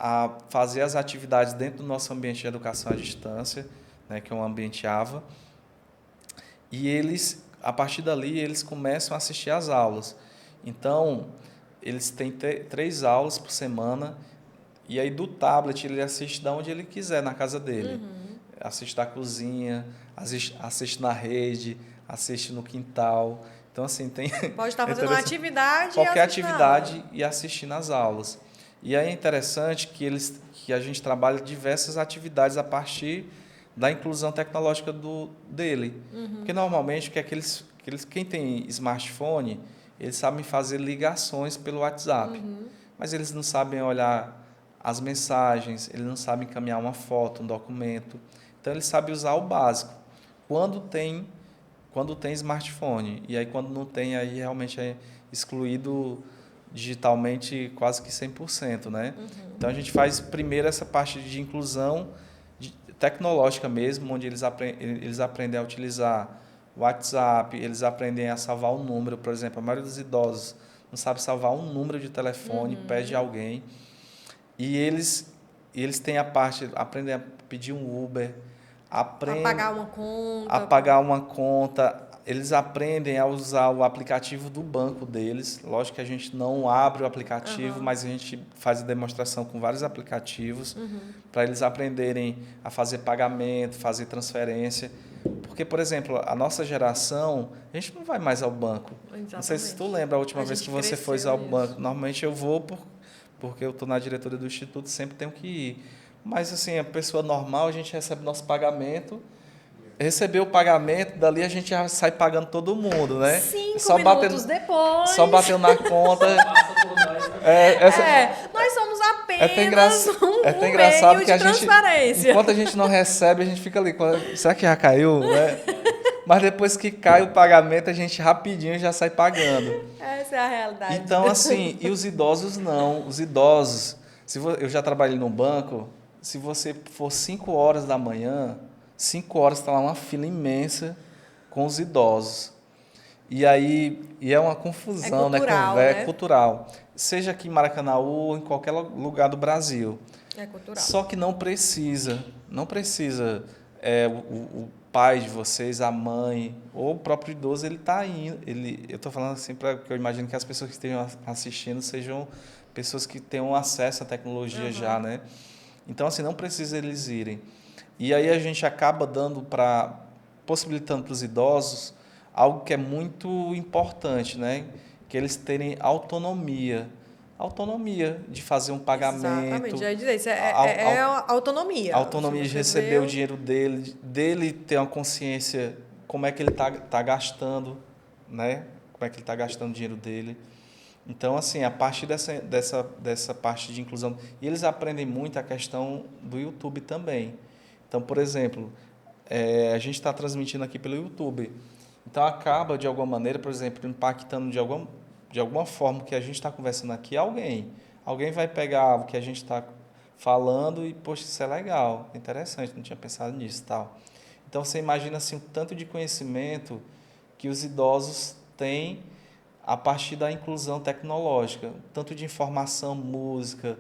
a fazer as atividades dentro do nosso ambiente de educação à distância, né, que é um ambiente AVA. E eles, a partir dali, eles começam a assistir às aulas. Então, eles têm 3 aulas por semana, e aí do tablet ele assiste de onde ele quiser, na casa dele. Assiste da cozinha, assiste na rede, assiste no quintal. Então, assim, tem... Pode estar fazendo uma atividade qualquer atividade e assistir nas aulas. E aí é interessante que a gente trabalha diversas atividades a partir da inclusão tecnológica dele. Porque, normalmente, quem tem smartphone, eles sabem fazer ligações pelo WhatsApp, mas eles não sabem olhar as mensagens, eles não sabem encaminhar uma foto, um documento. Então, eles sabem usar o básico. Quando tem smartphone. E aí, quando não tem, aí realmente é excluído digitalmente quase que 100%, né? Então, a gente faz primeiro essa parte de inclusão tecnológica mesmo, onde eles aprendem a utilizar WhatsApp, eles aprendem a salvar um número, por exemplo, a maioria dos idosos não sabe salvar um número de telefone, pede alguém. E eles têm a parte, aprendem a pedir um Uber, Apagar uma a conta. pagar uma conta, eles aprendem a usar o aplicativo do banco deles. Lógico que a gente não abre o aplicativo, mas a gente faz a demonstração com vários aplicativos para eles aprenderem a fazer pagamento, fazer transferência. Porque, por exemplo, a nossa geração, a gente não vai mais ao banco. Exatamente. Não sei se tu lembra a última vez que você foi ao banco. Normalmente eu vou porque eu estou na diretoria do Instituto, sempre tenho que ir. Mas, assim, a pessoa normal, a gente recebe nosso pagamento, recebeu o pagamento, dali a gente já sai pagando todo mundo, né? 5 minutos depois. Só bateu na conta. Nós somos É até apenas engraçado meio que de a gente, transferência. enquanto a gente não recebe, a gente fica ali, será que já caiu? Né? Mas depois que cai o pagamento, a gente rapidinho já sai pagando. Essa é a realidade. Então, assim, e os idosos não. Os idosos, eu já trabalhei num banco, se você for 5 horas da manhã, 5 horas está lá uma fila imensa com os idosos. E aí é uma confusão, cultural, né? né? É cultural. Seja aqui em Maracanã ou em qualquer lugar do Brasil. É cultural. Só que não precisa. Não precisa o pai de vocês, a mãe, ou o próprio idoso, ele está indo. Eu estou falando assim porque eu imagino que as pessoas que estejam assistindo sejam pessoas que tenham acesso à tecnologia já, né? Então, assim, não precisa eles irem. E aí a gente acaba possibilitando para os idosos algo que é muito importante, né? Que eles terem autonomia. Autonomia de fazer um pagamento. Exatamente, já ia dizer, isso é autonomia. Autonomia de receber o dinheiro dele ter uma consciência como é que ele tá gastando, né? Como é que ele está gastando o dinheiro dele. Então, assim, a partir dessa parte de inclusão... E eles aprendem muito a questão do YouTube também. Então, por exemplo, a gente está transmitindo aqui pelo YouTube. Então, acaba, de alguma maneira, por exemplo, impactando de alguma forma que a gente está conversando aqui alguém. Alguém vai pegar o que a gente está falando e, poxa, isso é legal, interessante, não tinha pensado nisso e tal. Então, você imagina assim, o tanto de conhecimento que os idosos têm a partir da inclusão tecnológica, tanto de informação, música,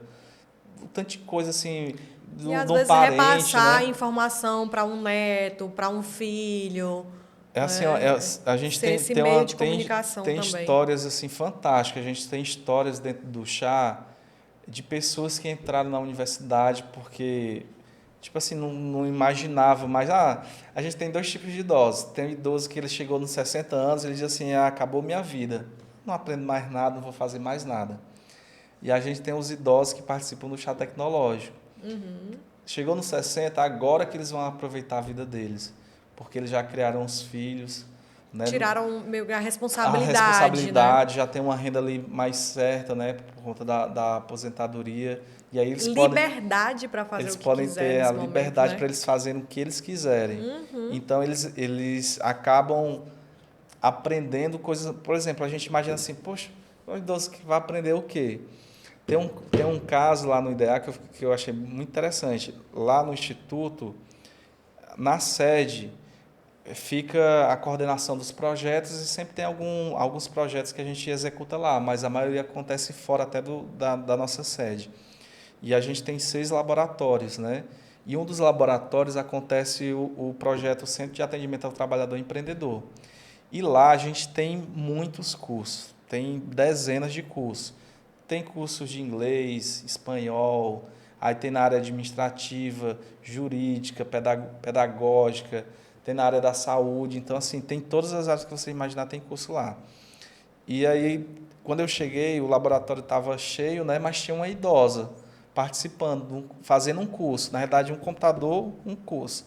tanto de coisa assim, E às do vezes parente, repassar né? informação para um neto, para um filho. É assim, ó, a gente Ser esse meio de comunicação tem também. histórias assim fantásticas. A gente tem histórias dentro do chá de pessoas que entraram na universidade porque, tipo assim, não imaginava mais. A gente tem 2 tipos de idosos. Tem um idoso que ele chegou nos 60 anos, ele diz assim, acabou minha vida. Não aprendo mais nada, não vou fazer mais nada. E a gente tem os idosos que participam do chá tecnológico. Chegou nos 60, agora que eles vão aproveitar a vida deles. Porque eles já criaram os filhos. Né? Tiraram meio a responsabilidade. A responsabilidade, né? já tem uma renda ali mais certa, né? Por conta da aposentadoria. E aí liberdade para fazer o que podem quiser ter a momento, liberdade né? para eles fazerem o que eles quiserem. Então, eles acabam aprendendo coisas... Por exemplo, a gente imagina assim, poxa, o idoso que vai aprender o quê? Tem um caso lá no IDEA que eu achei muito interessante. Lá no Instituto, na sede, fica a coordenação dos projetos e sempre tem alguns projetos que a gente executa lá, mas a maioria acontece fora até da nossa sede. E a gente tem 6 laboratórios, né? E um dos laboratórios acontece o projeto Centro de Atendimento ao Trabalhador Empreendedor. E lá a gente tem muitos cursos, tem dezenas de cursos. Tem cursos de inglês, espanhol, aí tem na área administrativa, jurídica, pedagógica, tem na área da saúde. Então, assim, tem todas as áreas que você imaginar, tem curso lá. E aí, quando eu cheguei, o laboratório estava cheio, né, mas tinha uma idosa participando, fazendo um curso. Na verdade, um computador, um curso.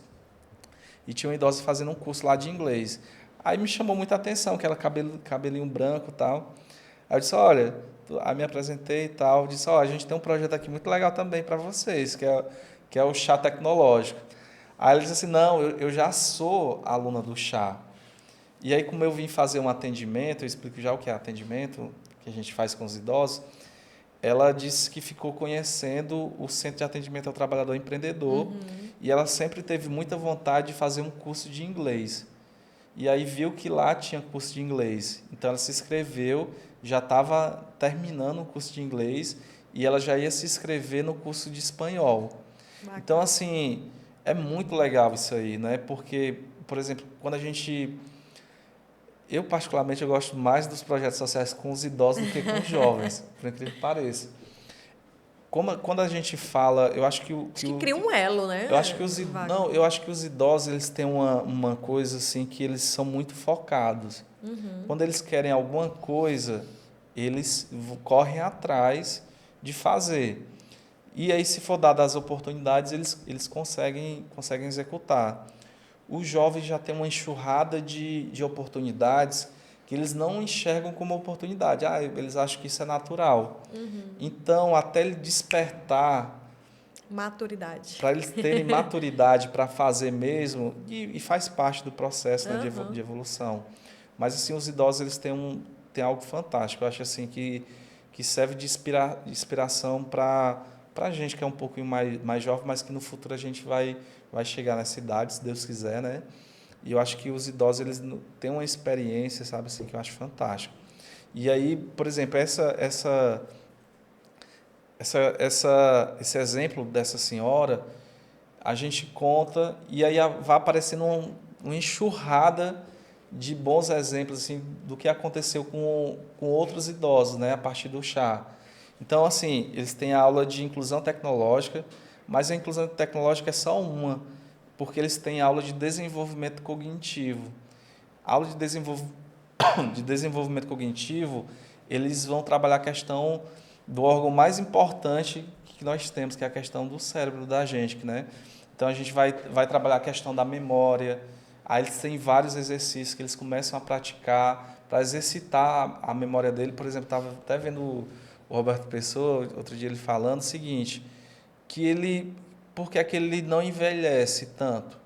E tinha uma idosa fazendo um curso lá de inglês. Aí me chamou muita atenção, que era cabelinho branco e tal. Aí eu disse, olha... Aí me apresentei e tal, disse, a gente tem um projeto aqui muito legal também para vocês, que é o chá tecnológico. Aí ele disse assim, não, eu já sou aluna do chá. E aí, como eu vim fazer um atendimento, eu explico já o que é atendimento, que a gente faz com os idosos, ela disse que ficou conhecendo o Centro de Atendimento ao Trabalhador Empreendedor, e ela sempre teve muita vontade de fazer um curso de inglês. e aí viu que lá tinha curso de inglês. Então, ela se inscreveu, já estava terminando o curso de inglês e ela já ia se inscrever no curso de espanhol. Então, Bacana. assim, é muito legal isso aí, né? Porque, por exemplo, quando a gente... Eu, particularmente, eu gosto mais dos projetos sociais com os idosos do que com os jovens, por incrível que pareça. Quando a gente fala, eu acho que Acho que cria um elo, eu acho né, que Wagner? não, eu acho que os idosos eles têm uma coisa assim que eles são muito focados. Quando eles querem alguma coisa, eles correm atrás de fazer. E aí, se for dadas as oportunidades, eles conseguem executar. Os jovens já têm uma enxurrada de oportunidades que eles não enxergam como oportunidade. Ah, eles acham que isso é natural. Então, até ele despertar, Maturidade. para eles terem maturidade para fazer mesmo, e faz parte do processo, né, de Aham. evolução. Mas, assim, os idosos eles têm algo fantástico. Eu acho assim que serve de inspiração para a gente que é um pouquinho mais jovem, mas que no futuro a gente vai chegar nessa idade, se Deus quiser, né? E eu acho que os idosos eles têm uma experiência, sabe, assim, que eu acho fantástico. E aí, por exemplo, esse exemplo dessa senhora, a gente conta e aí vai aparecendo uma enxurrada de bons exemplos assim do que aconteceu com outros idosos, né, a partir do chá. Então, assim, eles têm aula de inclusão tecnológica, mas a inclusão tecnológica é só uma, porque eles têm aula de desenvolvimento cognitivo. A aula de desenvolvimento cognitivo, eles vão trabalhar a questão do órgão mais importante que nós temos, que é a questão do cérebro da gente, né? Então, a gente vai trabalhar a questão da memória. Aí, eles têm vários exercícios que eles começam a praticar para exercitar a memória dele. Por exemplo, estava até vendo o Roberto Pessoa, outro dia ele falando o seguinte, que ele, por que é que ele não envelhece tanto?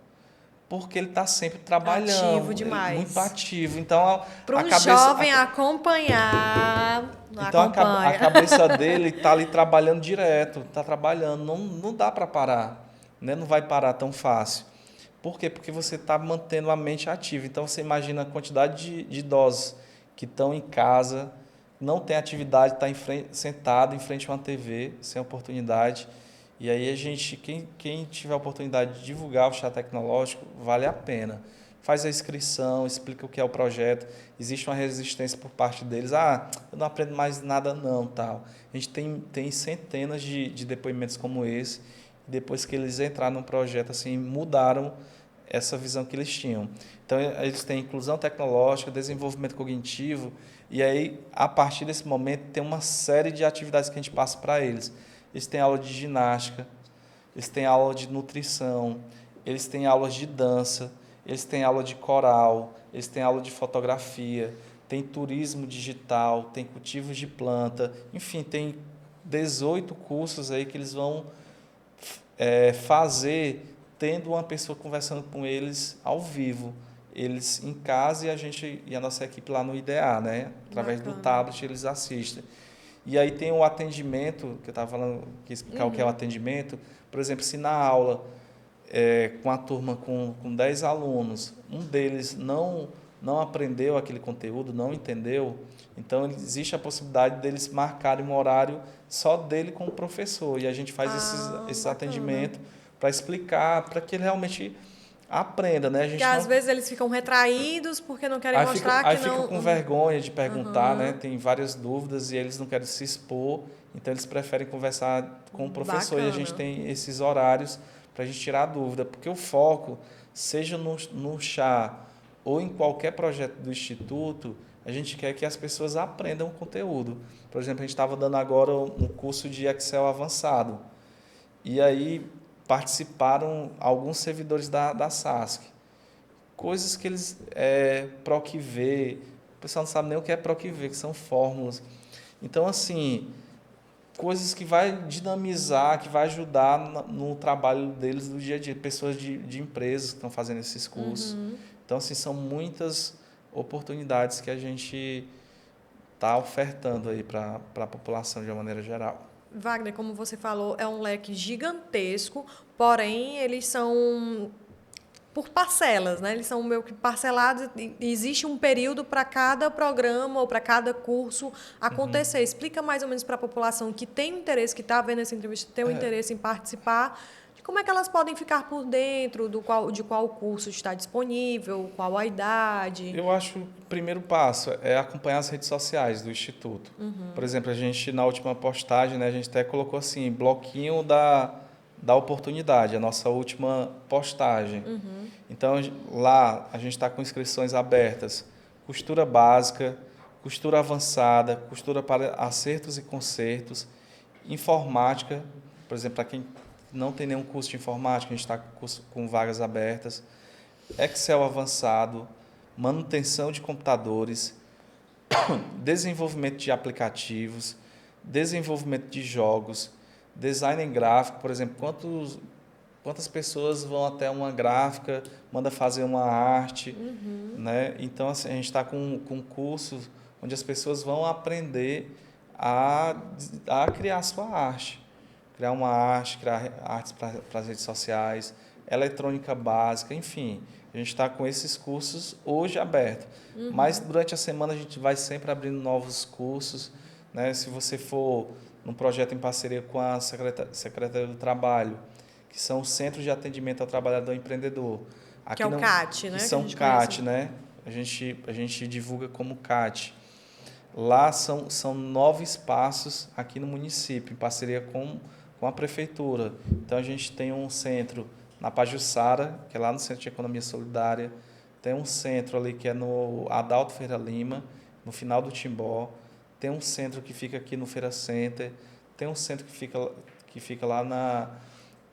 Porque ele está sempre Ativo trabalhando, muito demais. ativo. Então, Para um jovem acompanhar, não a acompanha. cabeça dele está ali trabalhando direto, está trabalhando, não dá para parar, né? Não vai parar tão fácil. Por quê? Porque você está mantendo a mente ativa. Então, você imagina a quantidade de idosos que estão em casa, não tem atividade, está sentado em frente a uma TV, sem oportunidade. E aí quem tiver a oportunidade de divulgar o chá tecnológico, vale a pena. Faz a inscrição, explica o que é o projeto. Existe uma resistência por parte deles. Ah, eu não aprendo mais nada não, tal. A gente tem centenas de depoimentos como esse. Depois que eles entraram no projeto, assim, mudaram essa visão que eles tinham. Então, eles têm inclusão tecnológica, desenvolvimento cognitivo, e aí, a partir desse momento, tem uma série de atividades que a gente passa para eles. Eles têm aula de ginástica, eles têm aula de nutrição, eles têm aulas de dança, eles têm aula de coral, eles têm aula de fotografia, tem turismo digital, tem cultivos de planta, enfim, tem 18 cursos aí que eles vão fazer tendo uma pessoa conversando com eles ao vivo. Eles em casa e a nossa equipe lá no IDA, né? Através do Bacana. tablet eles assistem. E aí tem o atendimento, que eu estava falando, que explicar o que é o atendimento. Por exemplo, se na aula, com a turma com 10 alunos, um deles não aprendeu aquele conteúdo, não entendeu, então existe a possibilidade deles marcarem um horário só dele com o professor. E a gente faz esses Bacana. atendimentos para explicar, para que ele realmente aprenda, né? A Porque gente às não vezes eles ficam retraídos porque não querem Aí fica, mostrar aí que fica não. com vergonha de perguntar, né? Aham. Tem várias dúvidas e eles não querem se expor, então eles preferem conversar com o professor e a gente Bacana. tem esses horários para a gente tirar a dúvida, porque o foco, seja no chá ou em qualquer projeto do Instituto, a gente quer que as pessoas aprendam o conteúdo. Por exemplo, a gente estava dando agora um curso de Excel avançado e aí participaram alguns servidores da SASC. Coisas que eles PROC-V, o pessoal não sabe nem o que é PROC-V, que são fórmulas. Então, assim, coisas que vai dinamizar, que vai ajudar no trabalho deles do dia a dia, pessoas de empresas que estão fazendo esses cursos. Então, assim, são muitas oportunidades que a gente está ofertando aí para a população de uma maneira geral. Wagner, como você falou, é um leque gigantesco, porém eles são por parcelas, né? Eles são meio que parcelados e existe um período para cada programa ou para cada curso acontecer. Explica mais ou menos para a população que tem interesse, que está vendo essa entrevista, tem um interesse em participar, de como é que elas podem ficar por dentro de qual curso está disponível, qual a idade. Eu acho que o primeiro passo é acompanhar as redes sociais do Instituto. Por exemplo, a gente, na última postagem, né, a gente até colocou assim, bloquinho da oportunidade, a nossa última postagem. Então, lá a gente está com inscrições abertas, costura básica, costura avançada, costura para acertos e consertos, informática, por exemplo, para quem não tem nenhum curso de informática, a gente está com vagas abertas, Excel avançado, manutenção de computadores, desenvolvimento de aplicativos, desenvolvimento de jogos, design gráfico, por exemplo, quantas pessoas vão até uma gráfica, manda fazer uma arte, né? Então, assim, a gente está com cursos onde as pessoas vão aprender a criar sua arte, criar uma arte, criar artes para as redes sociais, eletrônica básica, enfim. A gente está com esses cursos hoje abertos. Mas durante a semana a gente vai sempre abrindo novos cursos, né? Se você for num projeto em parceria com a Secretaria do Trabalho, que são os Centros de Atendimento ao Trabalhador Empreendedor. Que é o CAT, né? Que Que a são gente CAT, conhece. né? A gente divulga como CAT. Lá são 9 espaços aqui no município, em parceria com a prefeitura. Então, a gente tem um centro na Pajuçara, que é lá no Centro de Economia Solidária. Tem um centro ali que é no Adalto Feira Lima, no final do Timbó. Tem um centro que fica aqui no Feira Center. Tem um centro que fica lá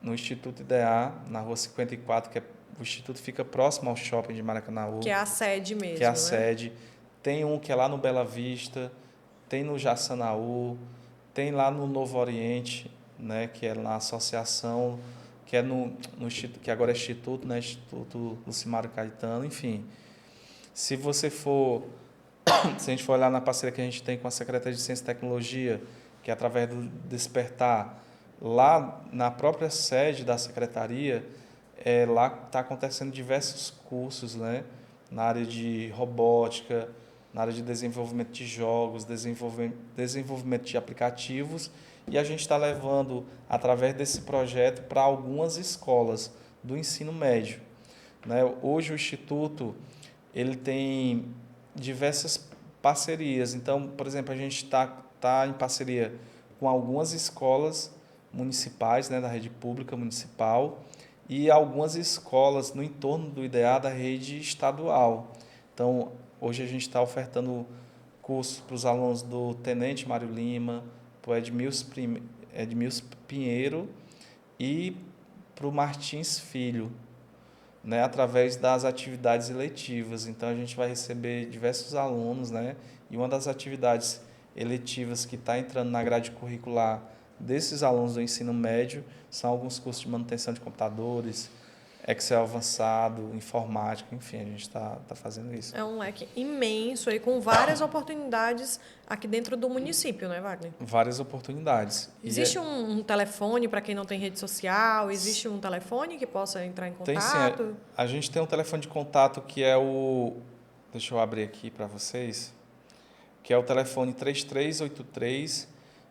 no Instituto IDEA, na Rua 54, que o Instituto fica próximo ao shopping de Maracanaú. Que é a sede mesmo, Que é a né? sede. Tem um que é lá no Bela Vista, tem no Jaçanaú, tem lá no Novo Oriente, né, que é na associação, que é no que agora é Instituto, né, Instituto Lucimário Caetano, enfim. Se a gente for olhar na parceria que a gente tem com a Secretaria de Ciência e Tecnologia, que é através do Despertar, lá na própria sede da secretaria, lá está acontecendo diversos cursos, né, na área de robótica, na área de desenvolvimento de jogos, desenvolvimento de aplicativos, e a gente está levando, através desse projeto, para algumas escolas do ensino médio, né? Hoje o Instituto ele tem diversas parcerias. Então, por exemplo, a gente tá em parceria com algumas escolas municipais, né, da rede pública municipal, e algumas escolas no entorno do IDEA da rede estadual. Então, hoje a gente está ofertando cursos para os alunos do Tenente Mário Lima, para o Edmilson Pinheiro e para o Martins Filho, né, através das atividades eletivas. Então, a gente vai receber diversos alunos, né, e uma das atividades eletivas que está entrando na grade curricular desses alunos do ensino médio são alguns cursos de manutenção de computadores, Excel avançado, informática, enfim, a gente está fazendo isso. É um leque imenso aí, com várias oportunidades aqui dentro do município, né, Wagner? Várias oportunidades. Existe um telefone para quem não tem rede social? Existe um telefone que possa entrar em Tem sim. contato? A gente tem um telefone de contato que é o... Deixa eu abrir aqui para vocês. Que é o telefone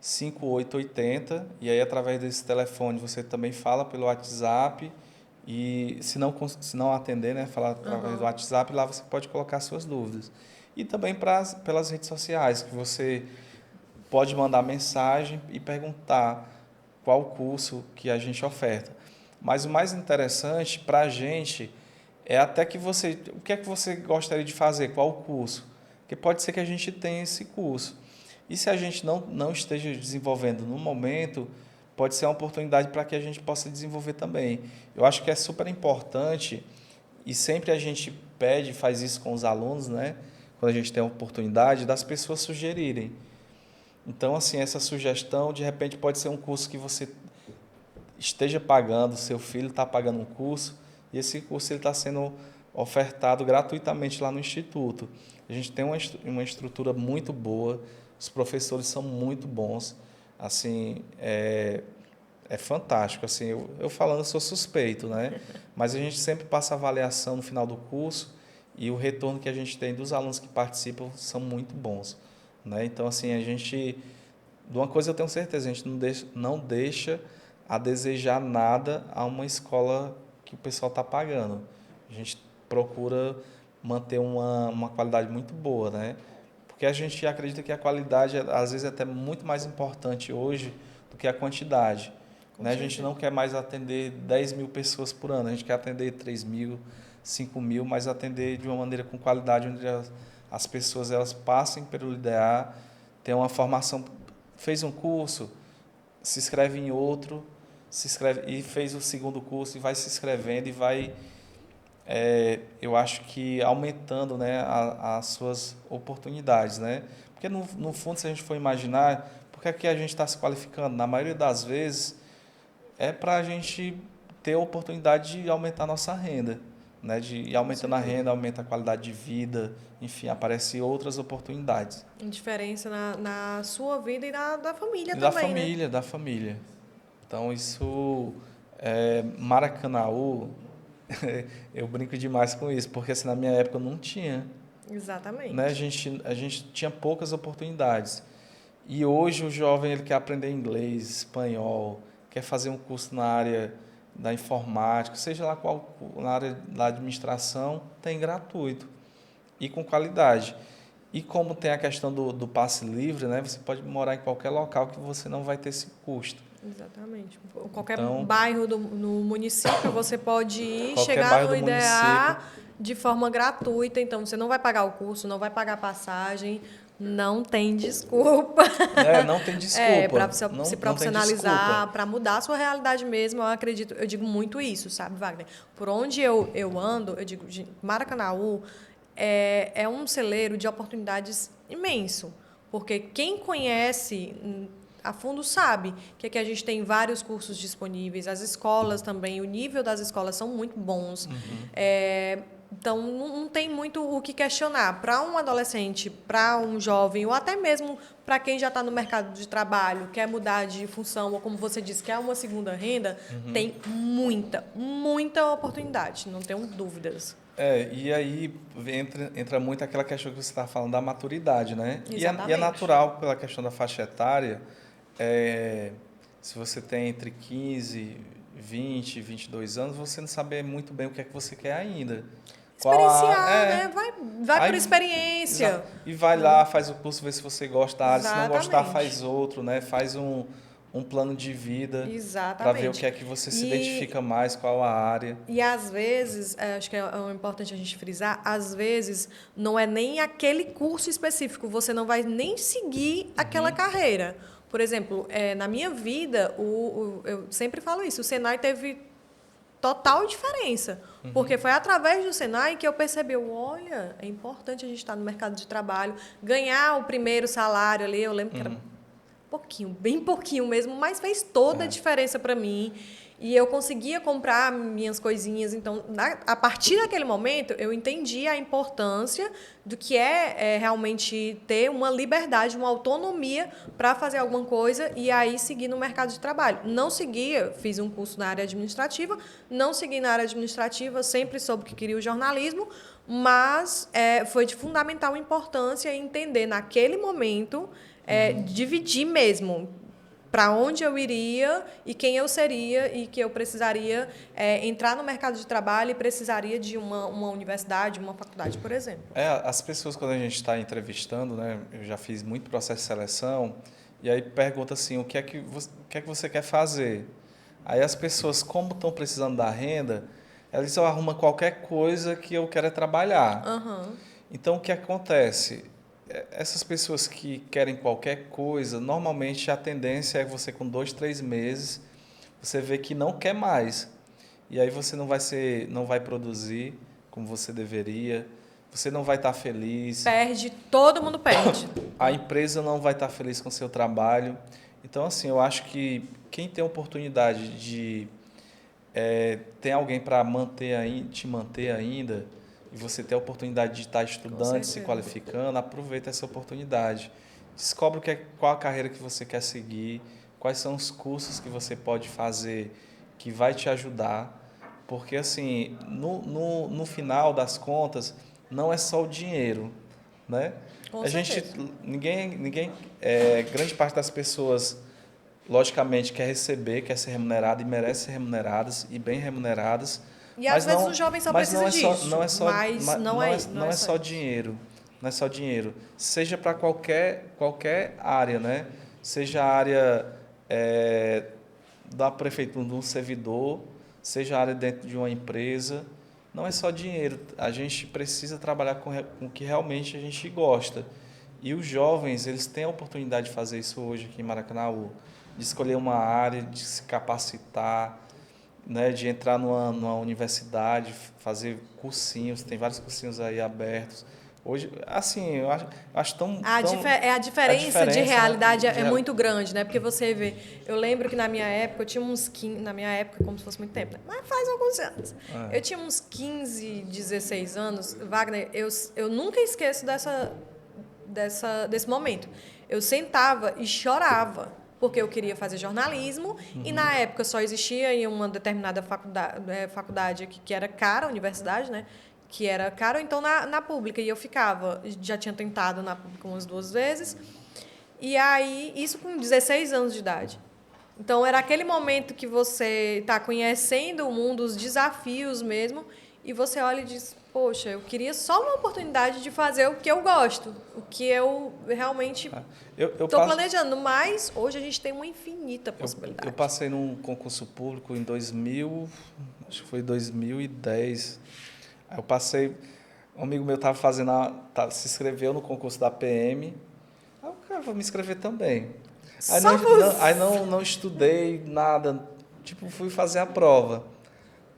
3383-5880. E aí, através desse telefone, você também fala pelo WhatsApp. E se não atender, né, falar através do WhatsApp, lá você pode colocar suas dúvidas. E também pelas redes sociais, que você pode mandar mensagem e perguntar qual curso que a gente oferta. Mas o mais interessante para a gente é até que o que é que você gostaria de fazer, qual curso? Porque pode ser que a gente tenha esse curso. E se a gente não esteja desenvolvendo no momento, pode ser uma oportunidade para que a gente possa desenvolver também. Eu acho que é super importante, e sempre a gente pede, faz isso com os alunos, né? Quando a gente tem a oportunidade, das pessoas sugerirem. Então, assim, essa sugestão, de repente, pode ser um curso que você esteja pagando, seu filho está pagando um curso, e esse curso está sendo ofertado gratuitamente lá no Instituto. A gente tem uma estrutura muito boa, os professores são muito bons, assim, é fantástico. Assim, eu falando, eu sou suspeito, né? Mas a gente sempre passa avaliação no final do curso e o retorno que a gente tem dos alunos que participam são muito bons, né? Então, assim, a gente, de uma coisa eu tenho certeza, a gente não deixa a desejar nada a uma escola que o pessoal está pagando. A gente procura manter uma qualidade muito boa, né? Porque a gente acredita que a qualidade, às vezes, é até muito mais importante hoje do que a quantidade. Com Né? A gente certeza. não quer mais atender 10 mil pessoas por ano, a gente quer atender 3 mil, 5 mil, mas atender de uma maneira com qualidade, onde as pessoas elas passem pelo IDEA, têm uma formação, fez um curso, se inscreve em outro, se inscreve e fez o segundo curso e vai se inscrevendo e vai, eu acho que aumentando, né, as suas oportunidades, né? Porque no fundo, se a gente for imaginar, por que é que a gente está se qualificando? Na maioria das vezes é para a gente ter a oportunidade de aumentar a nossa renda, né? De ir Com aumentando a certeza. renda, aumenta a qualidade de vida, enfim, aparecem outras oportunidades. Diferença na sua vida e da família E da também, né? família, da família. Então, isso, Maracanaú, eu brinco demais com isso, porque assim, na minha época não tinha, né? Exatamente. A gente tinha poucas oportunidades. E hoje o jovem ele quer aprender inglês, espanhol, quer fazer um curso na área da informática, seja lá qual, na área da administração, tem gratuito e com qualidade. E como tem a questão do passe livre, né? Você pode morar em qualquer local que você não vai ter esse custo. Exatamente. Qualquer Então, bairro no município você pode ir, qualquer chegar bairro no do município, IDEA de forma gratuita, então você não vai pagar o curso, não vai pagar a passagem, não tem desculpa. não tem Para desculpa, se não tem desculpa. profissionalizar, para mudar a sua realidade mesmo, eu acredito, eu digo muito isso, sabe, Wagner? Por onde eu ando, eu digo, Maracanaú é um celeiro de oportunidades imenso, porque quem conhece a fundo sabe que a gente tem vários cursos disponíveis, as escolas também, o nível das escolas são muito bons. Então, não tem muito o que questionar. Para um adolescente, para um jovem, ou até mesmo para quem já está no mercado de trabalho, quer mudar de função, ou como você disse, quer uma segunda renda, tem muita oportunidade, não tenho dúvidas. E aí entra muito aquela questão que você está falando da maturidade, né? E é Exatamente. natural pela questão da faixa etária, se você tem entre 15, 20, 22 anos, você não saber muito bem o que é que você quer ainda. Qual Experienciar, né? Vai por aí, experiência. e vai lá, faz o curso, vê se você gosta da área, se não gostar, Exatamente. faz outro, né? Faz um plano de vida para ver o que Exatamente. é que você se E, identifica mais, qual a área. e às vezes, acho que é importante a gente frisar, às vezes não é nem aquele curso específico, você não vai nem seguir aquela carreira. Por exemplo, na minha vida, eu sempre falo isso, o Senai teve total diferença. Porque foi através do Senai que eu percebi, olha, é importante a gente estar no mercado de trabalho, ganhar o primeiro salário ali, eu lembro que era pouquinho, bem pouquinho mesmo, mas fez toda a diferença para mim. E eu conseguia comprar minhas coisinhas. Então, a partir daquele momento, eu entendi a importância do que é realmente ter uma liberdade, uma autonomia para fazer alguma coisa e aí seguir no mercado de trabalho. Não seguia, fiz um curso na área administrativa, não segui na área administrativa, sempre soube que queria o jornalismo, mas foi de fundamental importância entender naquele momento, dividir mesmo para onde eu iria e quem eu seria e que eu precisaria entrar no mercado de trabalho e precisaria de uma universidade, uma faculdade, por exemplo. As pessoas, quando a gente está entrevistando, né, eu já fiz muito processo de seleção, e aí pergunta assim, o que é que você quer fazer? Aí as pessoas, como estão precisando da renda, elas arrumam qualquer coisa que eu quero trabalhar. Uhum. Então, o que acontece? Essas pessoas que querem qualquer coisa, normalmente a tendência é você com 2, 3 meses, você vê que não quer mais. E aí você não vai produzir como você deveria, você não vai estar feliz, Perde, todo mundo perde. a empresa não vai estar feliz com o seu trabalho. Então, assim, eu acho que quem tem a oportunidade de ter alguém para te manter ainda, e você ter a oportunidade de estar Com estudando, se certeza. qualificando, aproveita essa oportunidade. Descobre qual a carreira que você quer seguir, quais são os cursos que você pode fazer que vai te ajudar, porque assim, no final das contas, não é só o dinheiro, né? Com A gente, certeza. grande parte das pessoas, logicamente, quer receber, quer ser remunerada e merece ser remuneradas e bem remuneradas, E às vezes o jovem só mas precisa não disso, é só, mas não não é é só só isso. dinheiro, não é só dinheiro, seja para qualquer área, né? Seja a área da prefeitura, de um servidor, seja a área dentro de uma empresa, não é só dinheiro. A gente precisa trabalhar com o que realmente a gente gosta. E os jovens, eles têm a oportunidade de fazer isso hoje aqui em Maracanaú, de escolher uma área, de se capacitar, né, de entrar numa universidade, fazer cursinhos, tem vários cursinhos aí abertos. Hoje, assim, eu acho A a diferença de diferença, né, realidade é muito grande, né? Porque você vê, eu lembro que na minha época, eu tinha uns 15, na minha época, como se fosse muito tempo, né? Mas faz alguns anos. Eu tinha uns 15, 16 anos. Wagner, eu nunca esqueço desse momento. Eu sentava e chorava, porque eu queria fazer jornalismo, e na época só existia em uma determinada faculdade que era cara, a universidade, né? Que era cara, ou então na pública. E eu ficava, já tinha tentado na pública umas 2 vezes, e aí, isso com 16 anos de idade. Então, era aquele momento que você está conhecendo o mundo, os desafios mesmo, e você olha e diz: poxa, eu queria só uma oportunidade de fazer o que eu gosto, o que eu realmente eu, estou passo, planejando. Mas hoje a gente tem uma infinita eu possibilidade. passei num concurso público em 2000, acho que foi 2010. Aí eu passei, um amigo meu estava fazendo, se inscreveu no concurso da PM. Aí eu, cara, vou me inscrever também. Aí Só por... não estudei nada, tipo, fui fazer a prova.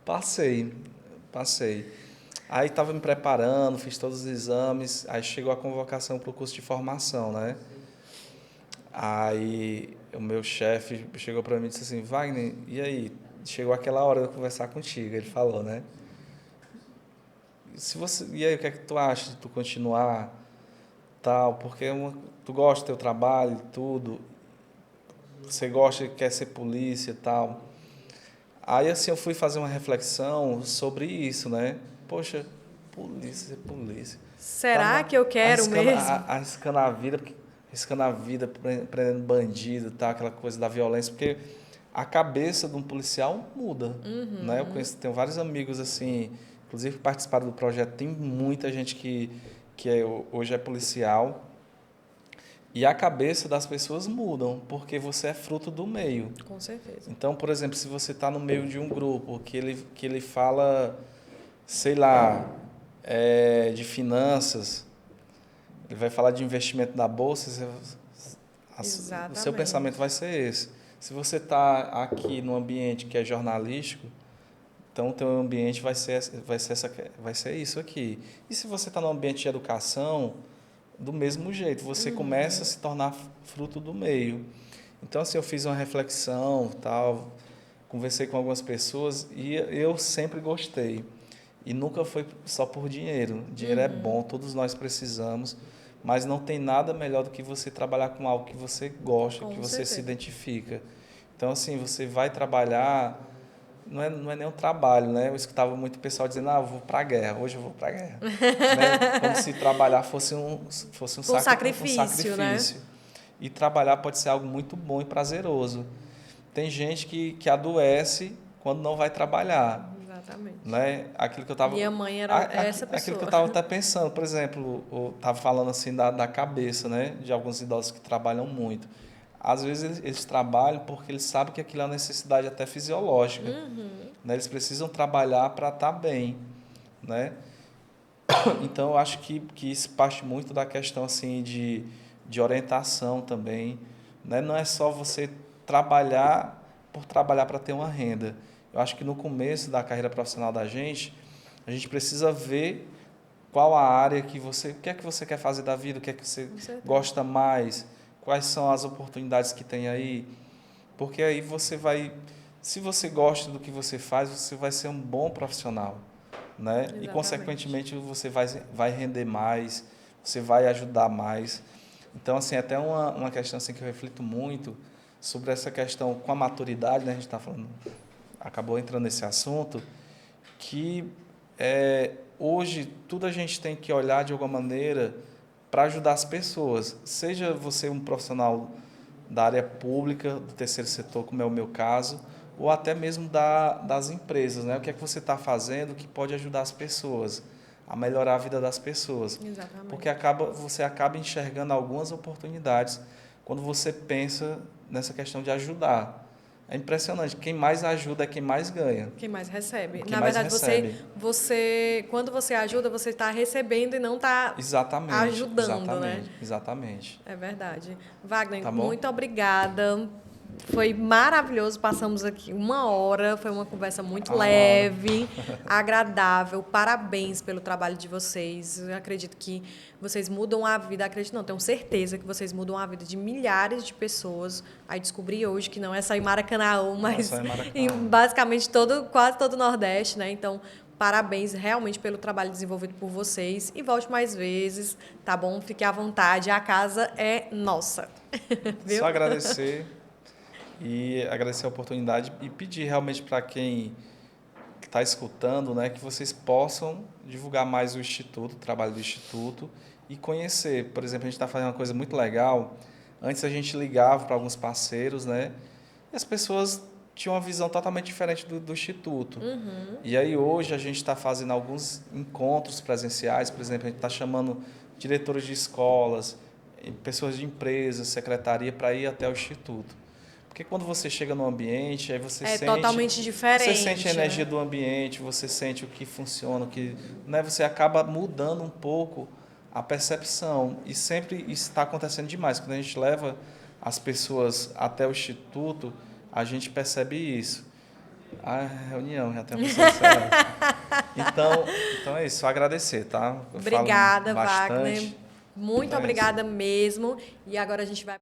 Passei. Aí estava me preparando, fiz todos os exames, aí chegou a convocação para o curso de formação, né? Aí o meu chefe chegou para mim e disse assim: Wagner, e aí? Chegou aquela hora de eu conversar contigo, ele falou, né? E aí, o que é que tu acha de tu continuar, tal? Porque tu gosta do teu trabalho e tudo, você gosta, quer ser polícia e tal. Aí, assim, eu fui fazer uma reflexão sobre isso, né? Poxa, polícia. Será Tava que eu quero mesmo? arriscando a vida, prendendo bandido, tal, aquela coisa da violência, porque a cabeça de um policial muda, né? Eu tenho vários amigos assim, inclusive que participaram do projeto, tem muita gente hoje é policial, e a cabeça das pessoas mudam, porque você é fruto do meio. Com certeza. Então, por exemplo, se você está no meio de um grupo que ele fala, sei lá, de finanças, ele vai falar de investimento na bolsa, o seu pensamento vai Exatamente. ser esse. Se você está aqui no ambiente que é jornalístico, então o teu ambiente vai ser isso aqui. E se você está no ambiente de educação, do mesmo jeito, você começa a se tornar fruto do meio. Então, assim, eu fiz uma reflexão, tal, conversei com algumas pessoas e eu sempre gostei. E nunca foi só por dinheiro. Dinheiro é bom, todos nós precisamos, mas não tem nada melhor do que você trabalhar com algo que você gosta, que Com você se certeza. identifica. Então, assim, você vai trabalhar, não é nem um trabalho, né? Eu escutava muito pessoal dizendo: eu vou para a guerra, hoje eu vou para a guerra. Né? Como se trabalhar fosse Um um sacrifício, né? sacrifício. E trabalhar pode ser algo muito bom e prazeroso. Tem gente que adoece quando não vai trabalhar, Exatamente. né? Minha mãe era essa Aquilo que eu pessoa. estava até pensando, por exemplo, eu estava falando assim da cabeça, né? De alguns idosos que trabalham muito. Às vezes eles trabalham porque eles sabem que aquilo é uma necessidade até fisiológica, né? Eles precisam trabalhar para estar bem, né? Então eu acho que isso parte muito da questão assim de orientação também, né? Não é só você trabalhar por trabalhar para ter uma renda. Eu acho que no começo da carreira profissional da gente, a gente precisa ver qual a área o que é que você quer fazer da vida, o que é que você Com certeza. gosta mais, quais são as oportunidades que tem aí, porque aí se você gosta do que você faz, você vai ser um bom profissional, né? E Exatamente. consequentemente você vai render mais, você vai ajudar mais. Então, assim, até uma questão assim que eu reflito muito sobre essa questão com a maturidade, né? A gente está falando, acabou entrando nesse assunto, que hoje tudo a gente tem que olhar de alguma maneira para ajudar as pessoas. Seja você um profissional da área pública, do terceiro setor, como é o meu caso, ou até mesmo das empresas, né? O que é que você está fazendo que pode ajudar as pessoas, a melhorar a vida das pessoas. Exatamente. Porque você acaba enxergando algumas oportunidades quando você pensa nessa questão de ajudar. É impressionante. Quem mais ajuda é quem mais ganha. Quem mais recebe. Quem Na mais verdade, recebe. você, quando você ajuda, você está recebendo e não está ajudando, né? Exatamente. É verdade. Wagner, Tá bom? muito obrigada. Foi maravilhoso. Passamos aqui 1 hora. Foi uma conversa muito leve, agradável. Parabéns pelo trabalho de vocês. Eu acredito que vocês mudam a vida. Acredito não, tenho certeza que vocês mudam a vida de milhares de pessoas. Aí descobri hoje que não é só em Maracanaú, mas em basicamente quase todo o Nordeste, né? Então, parabéns realmente pelo trabalho desenvolvido por vocês. E volte mais vezes, tá bom? Fique à vontade. A casa é nossa. Viu? Só agradecer. E agradecer a oportunidade e pedir realmente para quem está escutando, né, que vocês possam divulgar mais o Instituto, o trabalho do Instituto e conhecer. Por exemplo, a gente está fazendo uma coisa muito legal. Antes a gente ligava para alguns parceiros, né, e as pessoas tinham uma visão totalmente diferente do Instituto. Uhum. E aí hoje a gente está fazendo alguns encontros presenciais, por exemplo, a gente está chamando diretores de escolas, pessoas de empresas, secretaria para ir até o Instituto. Porque quando você chega no ambiente, aí você sente... É totalmente diferente. Você sente a energia, né? do ambiente, você sente o que funciona, o que, né, você acaba mudando um pouco a percepção. E sempre isso está acontecendo demais. Quando a gente leva as pessoas até o Instituto, a gente percebe isso. A reunião, já tem uma pessoa então é isso, só agradecer, tá? Obrigada, Wagner. Muito obrigada mesmo. E agora a gente vai...